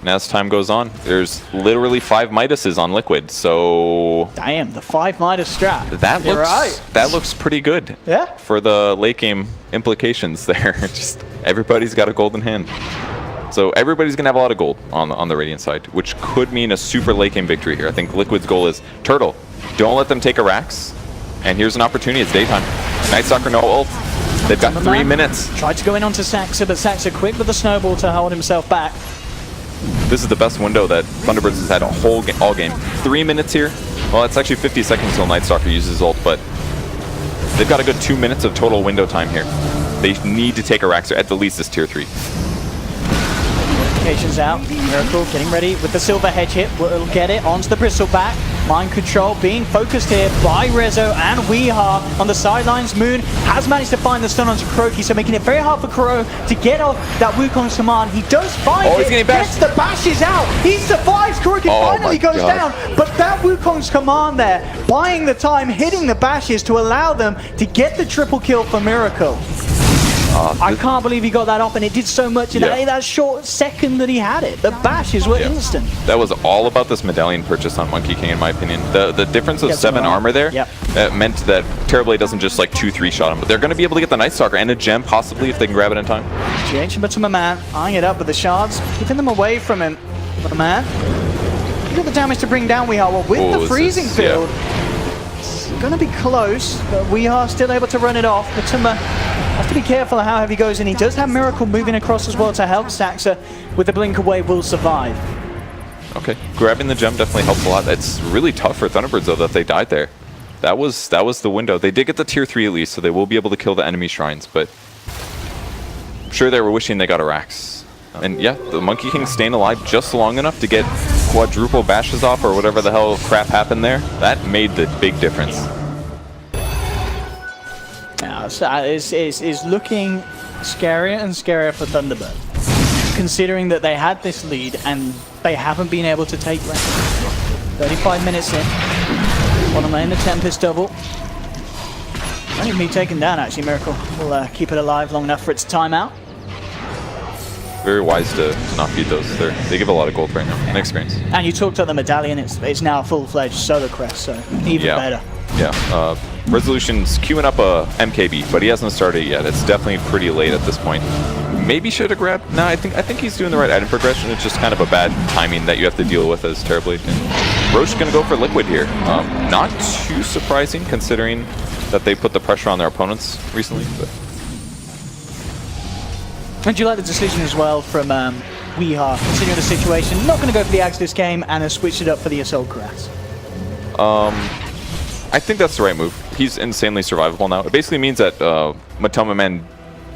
And as time goes on, there's literally 5 Midases on Liquid, so... Damn, the 5 Midas strat. That looks pretty good. Yeah. For the late game implications there. Just everybody's got a golden hand. So everybody's going to have a lot of gold on the Radiant side, which could mean a super late game victory here. I think Liquid's goal is, Turtle, don't let them take a Rax. And here's an opportunity, it's daytime. Night Stalker, no ult. They've got 3 minutes. Tried to go in onto Saxa, but Saxa quick with the snowball to hold himself back. This is the best window that Thunderbirds has had all game. 3 minutes here. Well, it's actually 50 seconds until Night Stalker uses ult, but they've got a good 2 minutes of total window time here. They need to take a Rax, or at the least this tier 3. Notifications out. Miracle getting ready with the silver hedge hit. We'll get it onto the Bristleback. Mind control being focused here by Rezo and Weeha on the sidelines. Moon has managed to find the stun onto Kuroki, so making it very hard for Kuro to get off that Wukong's command. He does find it, gets the bashes out. He survives. Kuroki finally goes down, but that Wukong's command there, buying the time, hitting the bashes to allow them to get the triple kill for Miracle. I can't believe he got that off, and it did so much in that short second that he had it. The bashes were instant. That was all about this medallion purchase on Monkey King, in my opinion. The difference of 7 armor there meant that Terrorblade doesn't just like 2-3 shot him, but they're going to be able to get the Night Stalker and a gem possibly if they can grab it in time. GH and Matuma Man eyeing it up with the shards, keeping them away from him. Man, you got the damage to bring down Weehaw with the freezing field. It's going to be close, but Weehaw still able to run it off. Matuma has to be careful of how heavy he goes, and he does have Miracle moving across as well to help. Saxa with the blink away will survive. Okay, grabbing the gem definitely helps a lot. It's really tough for Thunderbirds though that they died there. That was the window. They did get the tier 3 at least, so they will be able to kill the enemy shrines, but I'm sure they were wishing they got a Rax. And yeah, the Monkey King staying alive just long enough to get quadruple bashes off or whatever the hell crap happened there. That made the big difference. Now, so it's looking scarier and scarier for Thunderbird, considering that they had this lead and they haven't been able to take rank. 35 minutes in. Bottom lane, the Tempest double. Might even be taken down, actually. Miracle will keep it alive long enough for its timeout. Very wise to not feed those. They give a lot of gold right now and experience. And you talked about the medallion. It's now a full-fledged solo crest, so even better. Yeah. Resolution's queuing up a MKB, but he hasn't started yet. It's definitely pretty late at this point. Maybe should have grabbed. No, I think he's doing the right item progression. It's just kind of a bad timing that you have to deal with as Terrorblade. And Roche gonna go for Liquid here. Not too surprising considering that they put the pressure on their opponents recently. But. And do you like the decision as well from Weehaw, considering the situation? Not going to go for the Axe this game and has switched it up for the Assault Cuirass. I think that's the right move. He's insanely survivable now. It basically means that Matuma Man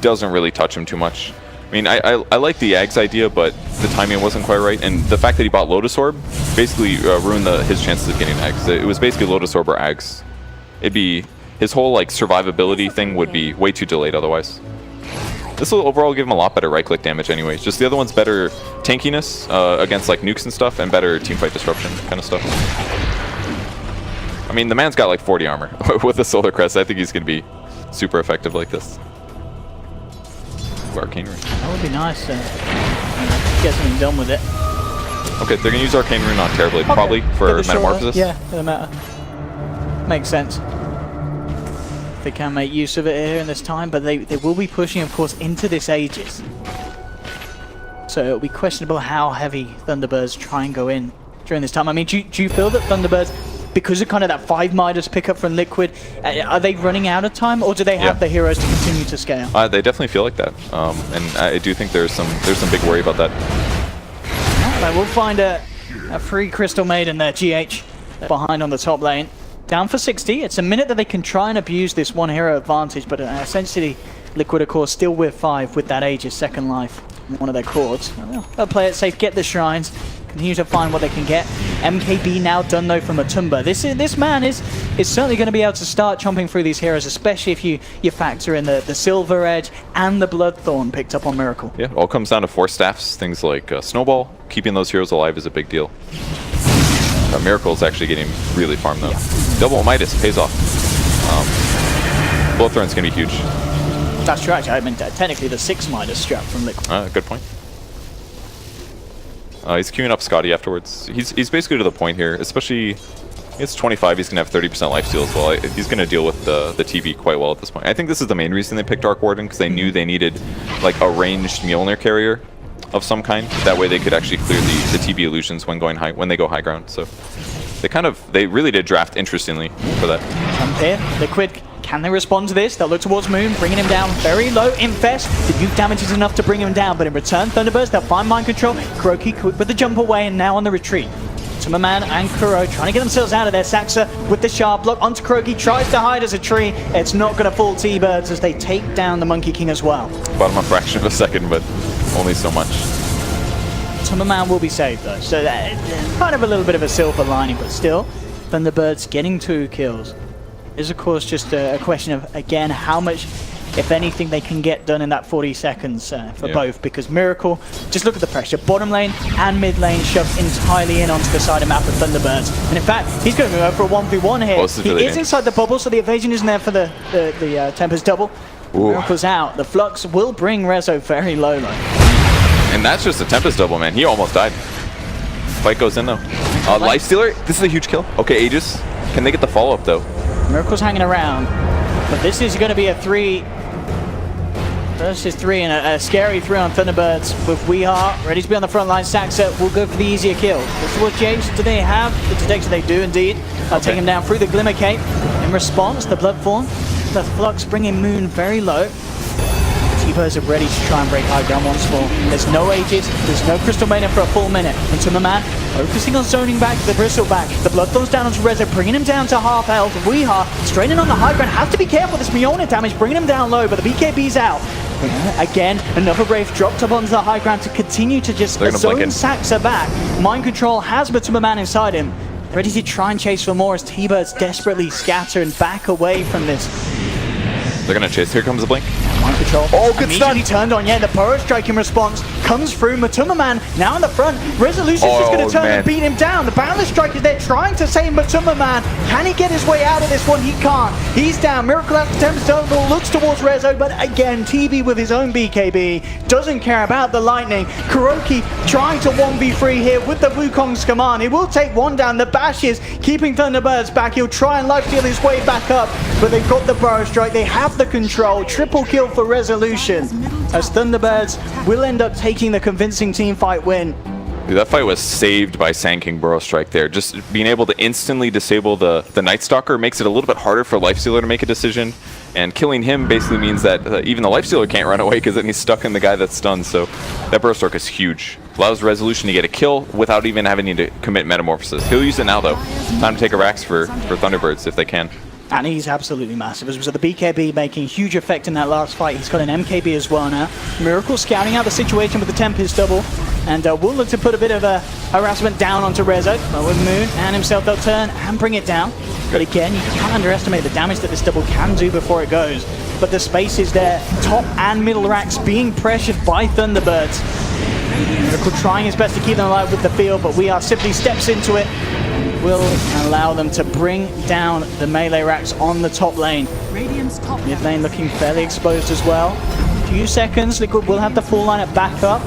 doesn't really touch him too much. I mean, I like the Axe idea, but the timing wasn't quite right. And the fact that he bought Lotus Orb basically ruined his chances of getting Axe. It was basically Lotus Orb or Axe. It'd be... His whole like survivability thing would be way too delayed otherwise. This will overall give him a lot better right-click damage anyways. Just the other one's better tankiness against like nukes and stuff, and better teamfight disruption kind of stuff. I mean, the man's got like 40 armor. With the Solar Crest, I think he's going to be super effective like this. Arcane Rune. That would be nice to get something done with it. Okay, they're going to use Arcane Rune on Terrorblade, probably, for Metamorphosis. Yeah, doesn't matter. Makes sense. They can make use of it here in this time, but they will be pushing, of course, into this Aegis. So it'll be questionable how heavy Thunderbirds try and go in during this time. I mean, do you feel that Thunderbirds, because of kind of that 5 Midas pickup from Liquid, are they running out of time, or do they have the heroes to continue to scale? They definitely feel like that, and I do think there's some big worry about that. Well, we'll find a free Crystal Maiden there, GH, behind on the top lane. Down for 60. It's a minute that they can try and abuse this one hero advantage, but essentially Liquid, of course, still with 5 with that Aegis second life, one of their chords. They'll play it safe, get the shrines, continue to find what they can get. MKB now done though from Matumba. This man is certainly going to be able to start chomping through these heroes, especially if you factor in the Silver Edge and the Bloodthorn picked up on Miracle. Yeah, it all comes down to 4 staffs. Things like Snowball, keeping those heroes alive is a big deal. Miracle is actually getting really farmed though. Yeah. Double Midas pays off. Bloodthorn's going to be huge. That's true, actually. I mean, technically the 6 Midas strap from Liquid. Good point. He's queuing up Scotty afterwards. He's basically to the point here, especially... It's 25, he's going to have 30% lifesteal as well. He's going to deal with the TV quite well at this point. I think this is the main reason they picked Dark Warden, because they knew they needed like a ranged Mjolnir carrier of some kind. That way they could actually clear the TV illusions when they go high ground. So they really did draft interestingly for that. Jump here, Liquid. Can they respond to this? They'll look towards Moon, bringing him down very low. Infest, the nuke damage is enough to bring him down, but in return, Thunderbirds, they'll find mind control. Kuroki quick with the jump away and now on the retreat. Timmerman and Kuro trying to get themselves out of there. Saxa with the sharp block onto Kuroki, tries to hide as a tree. It's not going to fall T-Birds as they take down the Monkey King as well. Bottom a fraction of a second, but only so much. Timmerman will be saved though, so kind of a little bit of a silver lining, but still, Thunderbirds getting 2 kills is of course just a question of, again, how much, if anything, they can get done in that 40 seconds for both, because Miracle, just look at the pressure, bottom lane and mid lane shoved entirely in onto the side of map of Thunderbirds, and in fact, he's going to go for a 1v1 here. He is inside the bubble, so the evasion isn't there for the Tempest double. Ooh. Miracle's out. The Flux will bring Rezo very low though. And that's just a Tempest double, man. He almost died. Fight goes in though. Lifestealer, this is a huge kill. Okay, Aegis. Can they get the follow-up though? Miracle's hanging around, but this is going to be a 3 versus 3 and a scary 3 on Thunderbirds with Weehaw ready to be on the front line. Saxa will go for the easier kill. This is what James, do they have the detection? They do indeed. Take him down through the Glimmer Cape. In response, the Bloodthorn, the Flux bringing Moon very low. T-Birds are ready to try and break high ground once more. There's no Aegis, there's no Crystal Maiden for a full minute. Until the man focusing on zoning back the Bristleback. The Bloodthorn's down onto Rezo, bringing him down to half health. Weehaw straight in on the high ground, has to be careful. This Miona damage bringing him down low, but the BKB's out. Again, another Brave dropped up onto the high ground to continue to just zone Saxa back. Mind Control has Matuma Man inside him, ready to try and chase for more as T-Birds desperately scatter and back away from this. They're gonna chase. Here comes the blink. Mind Control. Oh, good stun. Immediately turned on. Yeah, the Burrow Strike in response comes through. Matuma Man now in the front. Resolution's just going to turn and beat him down. The Boundless Strike is there trying to save Matuma Man. Can he get his way out of this one? He can't. He's down. Miracle has the Tempest Double, looks towards Rezo, but again, TB with his own BKB doesn't care about the lightning. Kuroki trying to 1v3 here with the Wukong's command. He will take one down. The Bash is keeping Thunderbirds back. He'll try and lifesteal his way back up, but they've got the Burrow Strike. They have the control. Triple kill for Resolution as Thunderbirds will end up taking the convincing team fight win. Dude, that fight was saved by Sand Burrow Strike there. Just being able to instantly disable the Night Stalker makes it a little bit harder for Lifestealer to make a decision. And killing him basically means that even the Lifestealer can't run away because then he's stuck in the guy that's stunned. So that Burrow Strike is huge. Allows Resolution to get a kill without even having to commit Metamorphosis. He'll use it now though. Time to take a Rax for Thunderbirds if they can. And he's absolutely massive. As the BKB making huge effect in that last fight. He's got an MKB as well now. Miracle scouting out the situation with the Tempest double. And will look to put a bit of a harassment down onto Rezo. But with Moon and himself, they'll turn and bring it down. But again, you can't underestimate the damage that this double can do before it goes. But the space is there. Top and middle racks being pressured by Thunderbirds. Miracle trying his best to keep them alive with the field, but Weehaw simply steps into it. Will allow them to bring down the melee racks on the top lane. Mid lane looking fairly exposed as well. Few seconds, Liquid will have the full lineup back up.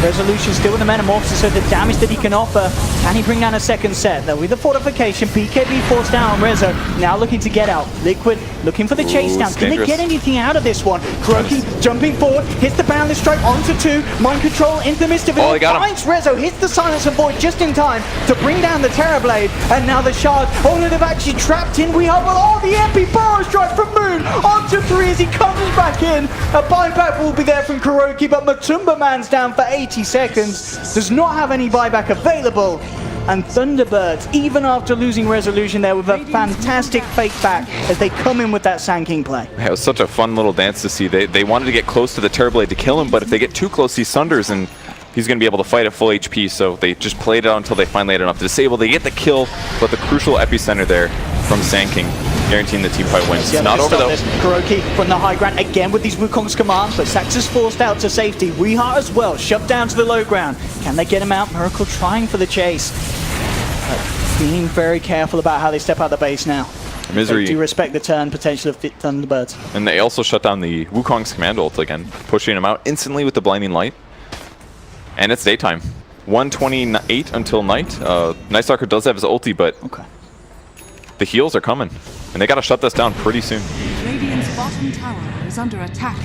Resolution still with the Metamorphosis, so the damage that he can offer. Can he bring down a second set? Though with the fortification, BKB forced down on Rezo. Now looking to get out. Liquid looking for the chase down. Can they get anything out of this one? Kuroki jumping forward, hits the Boundless Strike onto 2. Mind Control into the midst of it. Oh, he got him. Finds Rezo, hits the Silence and Void just in time to bring down the Terrorblade. And now the Shard. Oh no, they've actually trapped in. We have the MP Burrow Strike from Moon onto 3 as he comes back in. A buyback will be there from Kuroki, but Matumba Man's down for 80 seconds. Does not have any buyback available. And Thunderbirds, even after losing Resolution there with a fantastic fake back as they come in with that Sand King play. Yeah, it was such a fun little dance to see. They wanted to get close to the Terrorblade to kill him, but if they get too close, he sunders and he's going to be able to fight at full HP, so they just played it out until they finally had enough to disable. They get the kill, but the crucial epicenter there from Sand King, guaranteeing the team fight wins. It's not over though. Kuroki from the high ground again with these Wukong's commands, but Saxa's forced out to safety. Weehaw as well, shoved down to the low ground. Can they get him out? Miracle trying for the chase. But being very careful about how they step out the base now. Misery. They do respect the turn potential of the Thunderbirds. And they also shut down the Wukong's command ult again, pushing him out instantly with the blinding light. And it's daytime. 1:28 until night. Night Stalker does have his ulti, but the heals are coming. And they got to shut this down pretty soon. Radiant's bottom tower is under attack.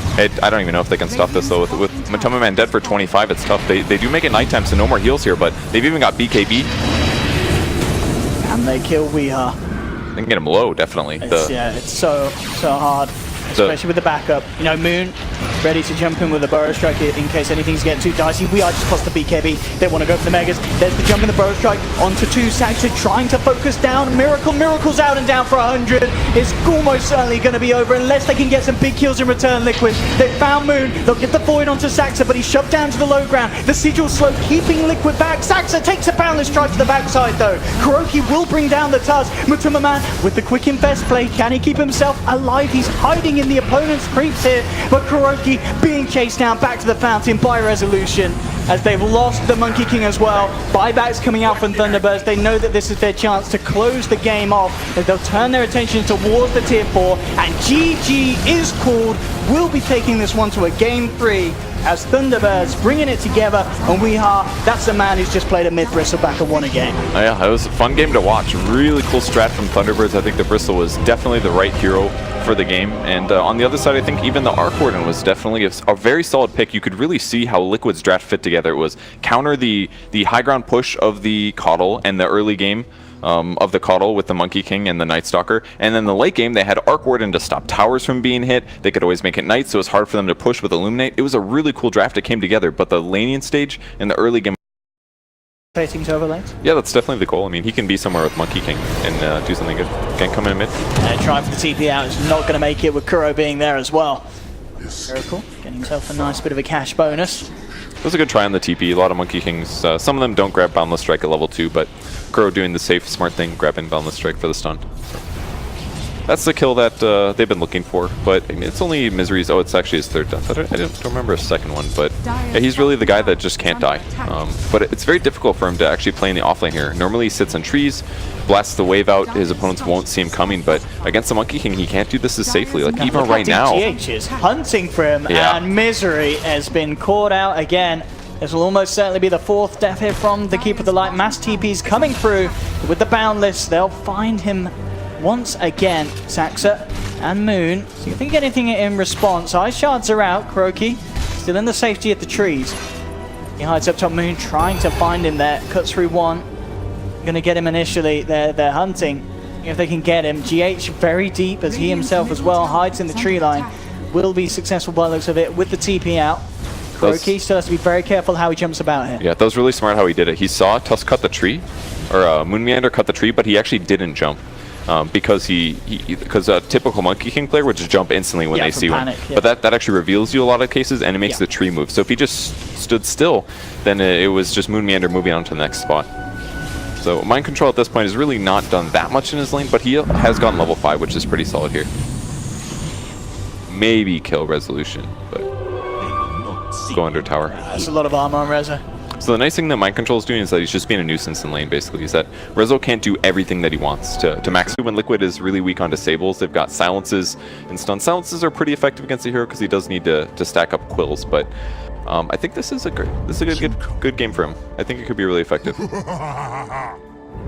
I don't even know if they can stop this though. With Matuma Man dead for 25, it's tough. They do make it nighttime, so no more heals here, but they've even got BKB. And they kill Weehaw. They can get him low, definitely. Yeah, it's so hard. Especially with the backup. You know, Moon ready to jump in with the Burrow Strike in case anything's getting too dicey. We are just past the BKB. They want to go for the Megas. There's the jump in the Burrow Strike onto 2. Saxa trying to focus down. Miracle's out and down for 100. It's almost certainly going to be over unless they can get some big kills in return, Liquid. They found Moon. They'll get the Void onto Saxa, but he's shoved down to the low ground. The Sigil slow keeping Liquid back. Saxa takes a Boundless Strike to the backside though. Kuroki will bring down the Tuz. Matuma Man with the quick invest play. Can he keep himself alive? He's hiding in the opponent's creeps here, but Kuroki being chased down back to the fountain by Resolution. as they've lost the Monkey King as well. Buybacks coming out from Thunderbirds. They know that this is their chance to close the game off, that they'll turn their attention towards the tier 4, and GG is called. We'll be taking this one to a game 3 as Thunderbirds bringing it together, and that's the man who's just played a mid Bristleback and won a game. Oh, yeah, it was a fun game to watch. Really cool strat from Thunderbirds. I think the Bristle was definitely the right hero for the game, and on the other side, I think even the Arc Warden was definitely a very solid pick. You could really see how Liquid's draft fit together. It was counter the high ground push of the Coddle and the early game of the Coddle with the Monkey King and the Night Stalker, and then the late game they had Arc Warden to stop towers from being hit. They could always make it night, so it was hard for them to push with Illuminate. It was a really cool draft that came together, but the laning stage in the early game, Facing to overlanes? yeah, that's definitely the goal. I mean, he can be somewhere with Monkey King and do something good. Can come in mid. Trying for the TP out, is not going to make it with Kuro being there as well. Very cool, getting himself a nice bit of a cash bonus. It was a good try on the TP. A lot of Monkey Kings, some of them don't grab Boundless Strike at level 2, but Kuro doing the safe, smart thing, grabbing Boundless Strike for the stun. So that's the kill that they've been looking for, but I mean, it's only Misery's, oh, it's actually his third death. I don't remember a second one, but yeah, he's really the guy that just can't die. But it's very difficult for him to actually play in the offlane here. Normally he sits on trees, blasts the wave out, his opponents won't see him coming, but against the Monkey King, he can't do this as safely. Like, even right now. GH is hunting for him, and Misery has been caught out again. This will almost certainly be the 4th death here from the Keeper of the Light. Mass TP's coming through with the Boundless. They'll find him once again. Saxa and Moon. So you think anything in response? Ice Shards are out. Kuroki still in the safety of the trees. He hides up top. Moon trying to find him there. Cuts through one. Gonna get him initially. They're hunting. If they can get him. GH very deep as he himself as well hides in the tree line. Will be successful by the looks of it with the TP out. Kuroki still has to be very careful how he jumps about here. Yeah, that was really smart how he did it. He saw Tusk cut the tree, or Moon Meander cut the tree, but he actually didn't jump. Because because a typical Monkey King player would just jump instantly when they see one. But that actually reveals you a lot of cases, and it makes the tree move. So if he just stood still, then it was just Moon Meander moving on to the next spot. So Mind Control at this point has really not done that much in his lane, but he has gone level 5, which is pretty solid here. Maybe kill Resolution, but go under tower. That's a lot of armor on Reza. So the nice thing that Mind Control is doing is that he's just being a nuisance in lane, basically, is that Rezo can't do everything that he wants to max. When Liquid is really weak on disables, they've got silences and stun. Silences are pretty effective against the hero because he does need to stack up quills, but I think this is a good game for him. I think it could be really effective.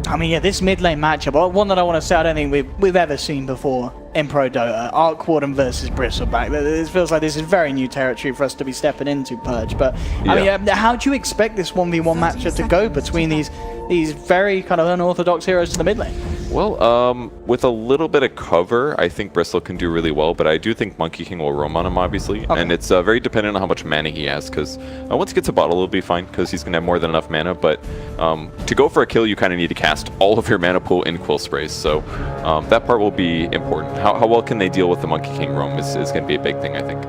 I mean, yeah, this mid lane matchup, one that I want to say I don't think we've ever seen before in Pro Dota. Arc Warden versus Bristleback. This feels like this is very new territory for us to be stepping into, Purge. But I mean, how do you expect this 1v1 matchup to go between these very kind of unorthodox heroes to the mid lane? Well, with a little bit of cover, I think Bristle can do really well, but I do think Monkey King will roam on him, obviously. Okay. And it's very dependent on how much mana he has, because once he gets a bottle, he'll be fine, because he's going to have more than enough mana. But to go for a kill, you kind of need to cast all of your mana pool in Quill Sprays, so that part will be important. How well can they deal with the Monkey King roam is going to be a big thing, I think.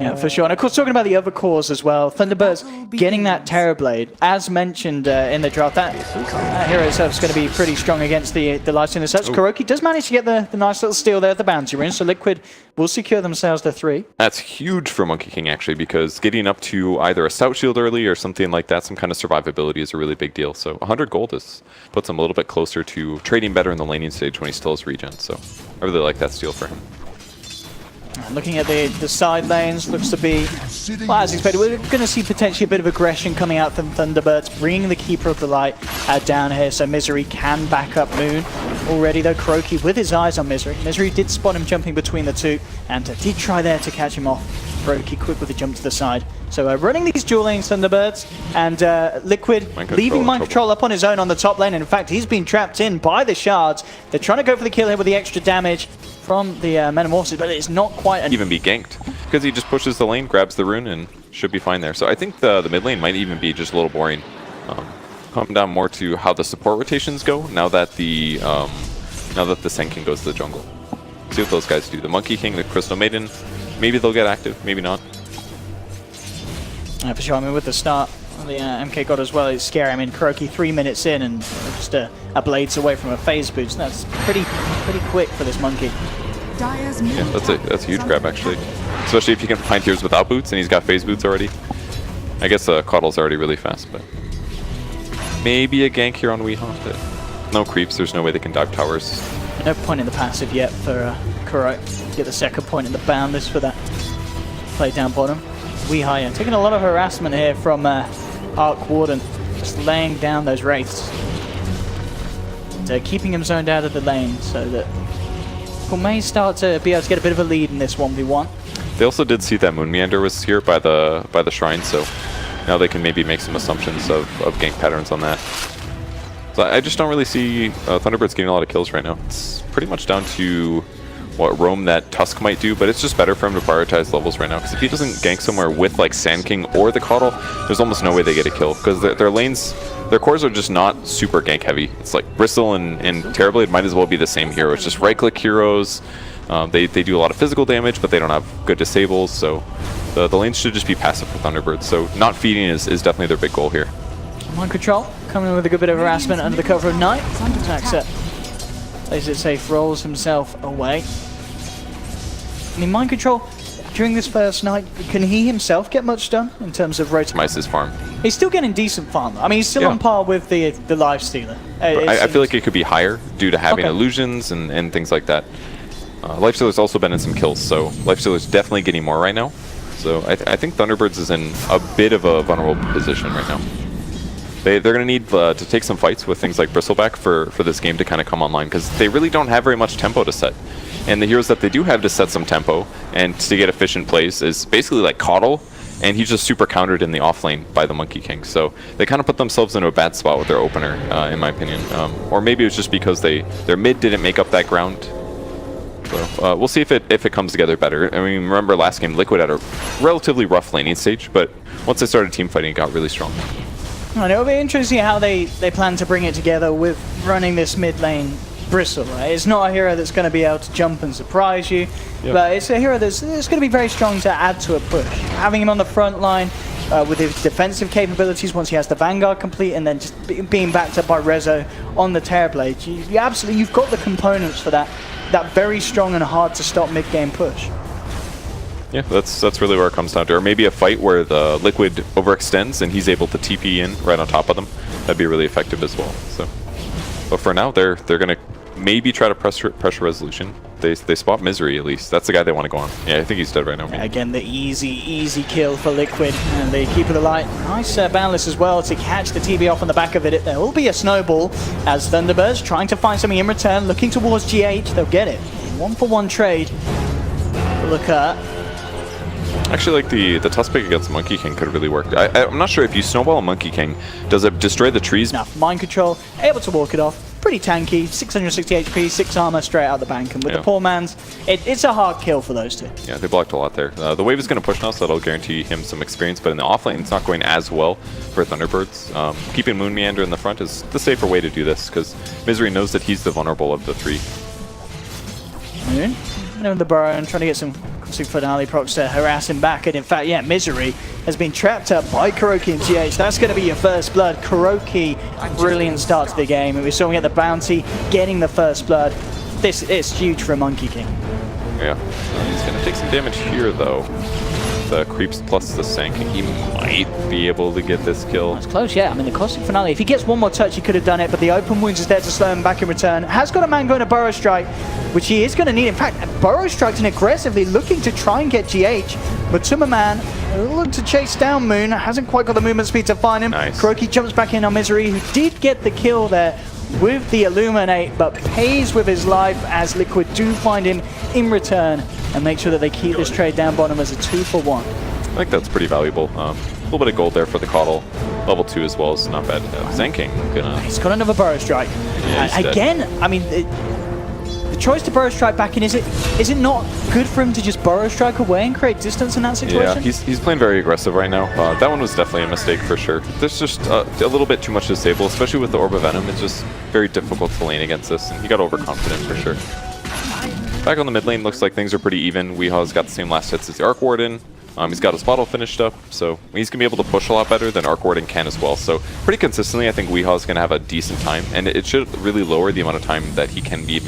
Yeah, for sure. And of course, talking about the other cores as well, Thunderbirds getting that Terrorblade, as mentioned in the draft, that hero itself is going to be pretty strong against the Lightning as such. Kuroki does manage to get the nice little steal there at the bounty ring, so Liquid will secure themselves the 3. That's huge for Monkey King, actually, because getting up to either a Stout Shield early or something like that, some kind of survivability, is a really big deal. So 100 gold puts him a little bit closer to trading better in the laning stage when he still has regen. So I really like that steal for him. Looking at the side lanes, looks to be, well, as expected, we're going to see potentially a bit of aggression coming out from Thunderbirds, bringing the Keeper of the Light down here, so Misery can back up Moon. Already though, Kuroki with his eyes on Misery. Misery did spot him jumping between the two, and did try there to catch him off. Kuroki quick with a jump to the side. So running these dual lanes, Thunderbirds, and Liquid leaving Mind Control up on his own on the top lane. And in fact, he's been trapped in by the shards. They're trying to go for the kill here with the extra damage from the Metamorphosis, but it's not quite even be ganked, because he just pushes the lane, grabs the rune, and should be fine there. So I think the mid lane might even be just a little boring. Come down more to how the support rotations go now that the Sen King goes to the jungle. See what those guys do. The Monkey King, the Crystal Maiden, maybe they'll get active, maybe not. For sure. I mean, with the start of the MK God as well, it's scary. I mean, Kuroki 3 minutes in and just a blades away from a phase boost. That's pretty quick for this monkey. Yeah, that's a huge grab, actually. Especially if you can find tiers without boots, and he's got phase boots already. I guess Coddle's already really fast, but maybe a gank here on Weehaw, but no creeps. There's no way they can dive towers. No point in the passive yet for Kuro. Get the second point in the boundless for that play down bottom. Weehaw, yeah, taking a lot of harassment here from Arc Warden, just laying down those wraiths. And, keeping him zoned out of the lane so that we may start to be able to get a bit of a lead in this 1v1. They also did see that Moon Meander was here by the shrine, so now they can maybe make some assumptions of gank patterns on that. So I just don't really see Thunderbirds getting a lot of kills right now. It's pretty much down to what roam that Tusk might do, but it's just better for him to prioritize levels right now, because if he doesn't gank somewhere with like Sand King or the Coddle, there's almost no way they get a kill, because their lanes, their cores are just not super gank heavy. It's like Bristle and Terrorblade might as well be the same hero. It's just right click heroes. They do a lot of physical damage, but they don't have good disables, so the lanes should just be passive for Thunderbirds. So not feeding is definitely their big goal here. Mind control, coming in with a good bit of harassment under the cover of night. Attacks it. Plays it safe, rolls himself away. I mean, Mind Control, during this first night, can he himself get much done in terms of rotation? Optimize farm. He's still getting decent farm. I mean, he's still on par with the Lifestealer. I feel like it could be higher due to having illusions and things like that. Lifestealer's also been in some kills, so Lifestealer's definitely getting more right now. So I think Thunderbirds is in a bit of a vulnerable position right now. They're going to need to take some fights with things like Bristleback for this game to kind of come online, because they really don't have very much tempo to set. And the heroes that they do have to set some tempo and to get efficient plays is basically like Coddle, and he's just super countered in the off lane by the Monkey King. So they kind of put themselves into a bad spot with their opener, in my opinion. Or maybe it was just because their mid didn't make up that ground. So we'll see if it comes together better. I mean, remember last game, Liquid had a relatively rough laning stage, but once they started team fighting, it got really strong. And it'll be interesting how they plan to bring it together with running this mid lane Bristle, right? It's not a hero that's going to be able to jump and surprise you, but it's a hero that's going to be very strong to add to a push. Having him on the front line with his defensive capabilities once he has the Vanguard complete, and then just being backed up by Rezo on the Terrorblade, you've got the components for that very strong and hard to stop mid game push. Yeah, that's really where it comes down to. Or maybe a fight where the Liquid overextends and he's able to TP in right on top of them. That'd be really effective as well. So, but for now, they're gonna maybe try to pressure Resolution. They spot Misery at least. That's the guy they want to go on. Yeah, I think he's dead right now. Maybe. Again, the easy kill for Liquid, and they keep it alive. Nice boundless as well to catch the TB off on the back of it. There will be a snowball as Thunderbirds trying to find something in return, looking towards GH. They'll get it. 1-for-1 trade. Look at. Actually, like the Tusk pick against Monkey King could have really worked. I'm not sure if you snowball a Monkey King, does it destroy the trees? Enough mind control, able to walk it off. Pretty tanky, 660 HP, 6 armor straight out the bank, and with the poor man's, it's a hard kill for those two. Yeah, they blocked a lot there. The wave is going to push now, so that'll guarantee him some experience, but in the offlane, it's not going as well for Thunderbirds. Keeping Moon Meander in the front is the safer way to do this, because Misery knows that he's the vulnerable of the three. Moon, in the burrow and trying to get some finale procs to harass him back, and in fact, yeah, Misery has been trapped up by Kuroki and GH. That's going to be your first blood. Kuroki, brilliant start to the game, and we saw him get the bounty, getting the first blood. This is huge for a Monkey King. Yeah, he's going to take some damage here though. The creeps plus the Sanking, he might be able to get this kill. That's close, yeah. I mean, the Caustic Finale, if he gets one more touch, he could have done it, but the open wounds is there to slow him back in return. Has got a man going to Burrow Strike, which he is going to need. In fact, Burrow Strikes and aggressively looking to try and get GH, but Tummerman look to chase down Moon, hasn't quite got the movement speed to find him. Nice. Kuroki jumps back in on Misery, who did get the kill there with the Illuminate, but pays with his life as Liquid do find him in return and make sure that they keep this trade down bottom as a 2-for-1. I think that's pretty valuable. A little bit of gold there for the Coddle. Level 2 as well is not bad. Zenking gonna... He's got another Burrow Strike. Yeah, again, I mean, the choice to Burrow Strike back in, is it not good for him to just Burrow Strike away and create distance in that situation? Yeah, he's playing very aggressive right now. That one was definitely a mistake for sure. There's just a little bit too much disable, especially with the Orb of Venom. It's just very difficult to lane against this, and he got overconfident for sure. Back on the mid lane, looks like things are pretty even. Weehaw's got the same last hits as the Arc Warden. He's got his bottle finished up, so he's going to be able to push a lot better than Arc Warden can as well. So pretty consistently, I think Weehaw's going to have a decent time, and it should really lower the amount of time that he can be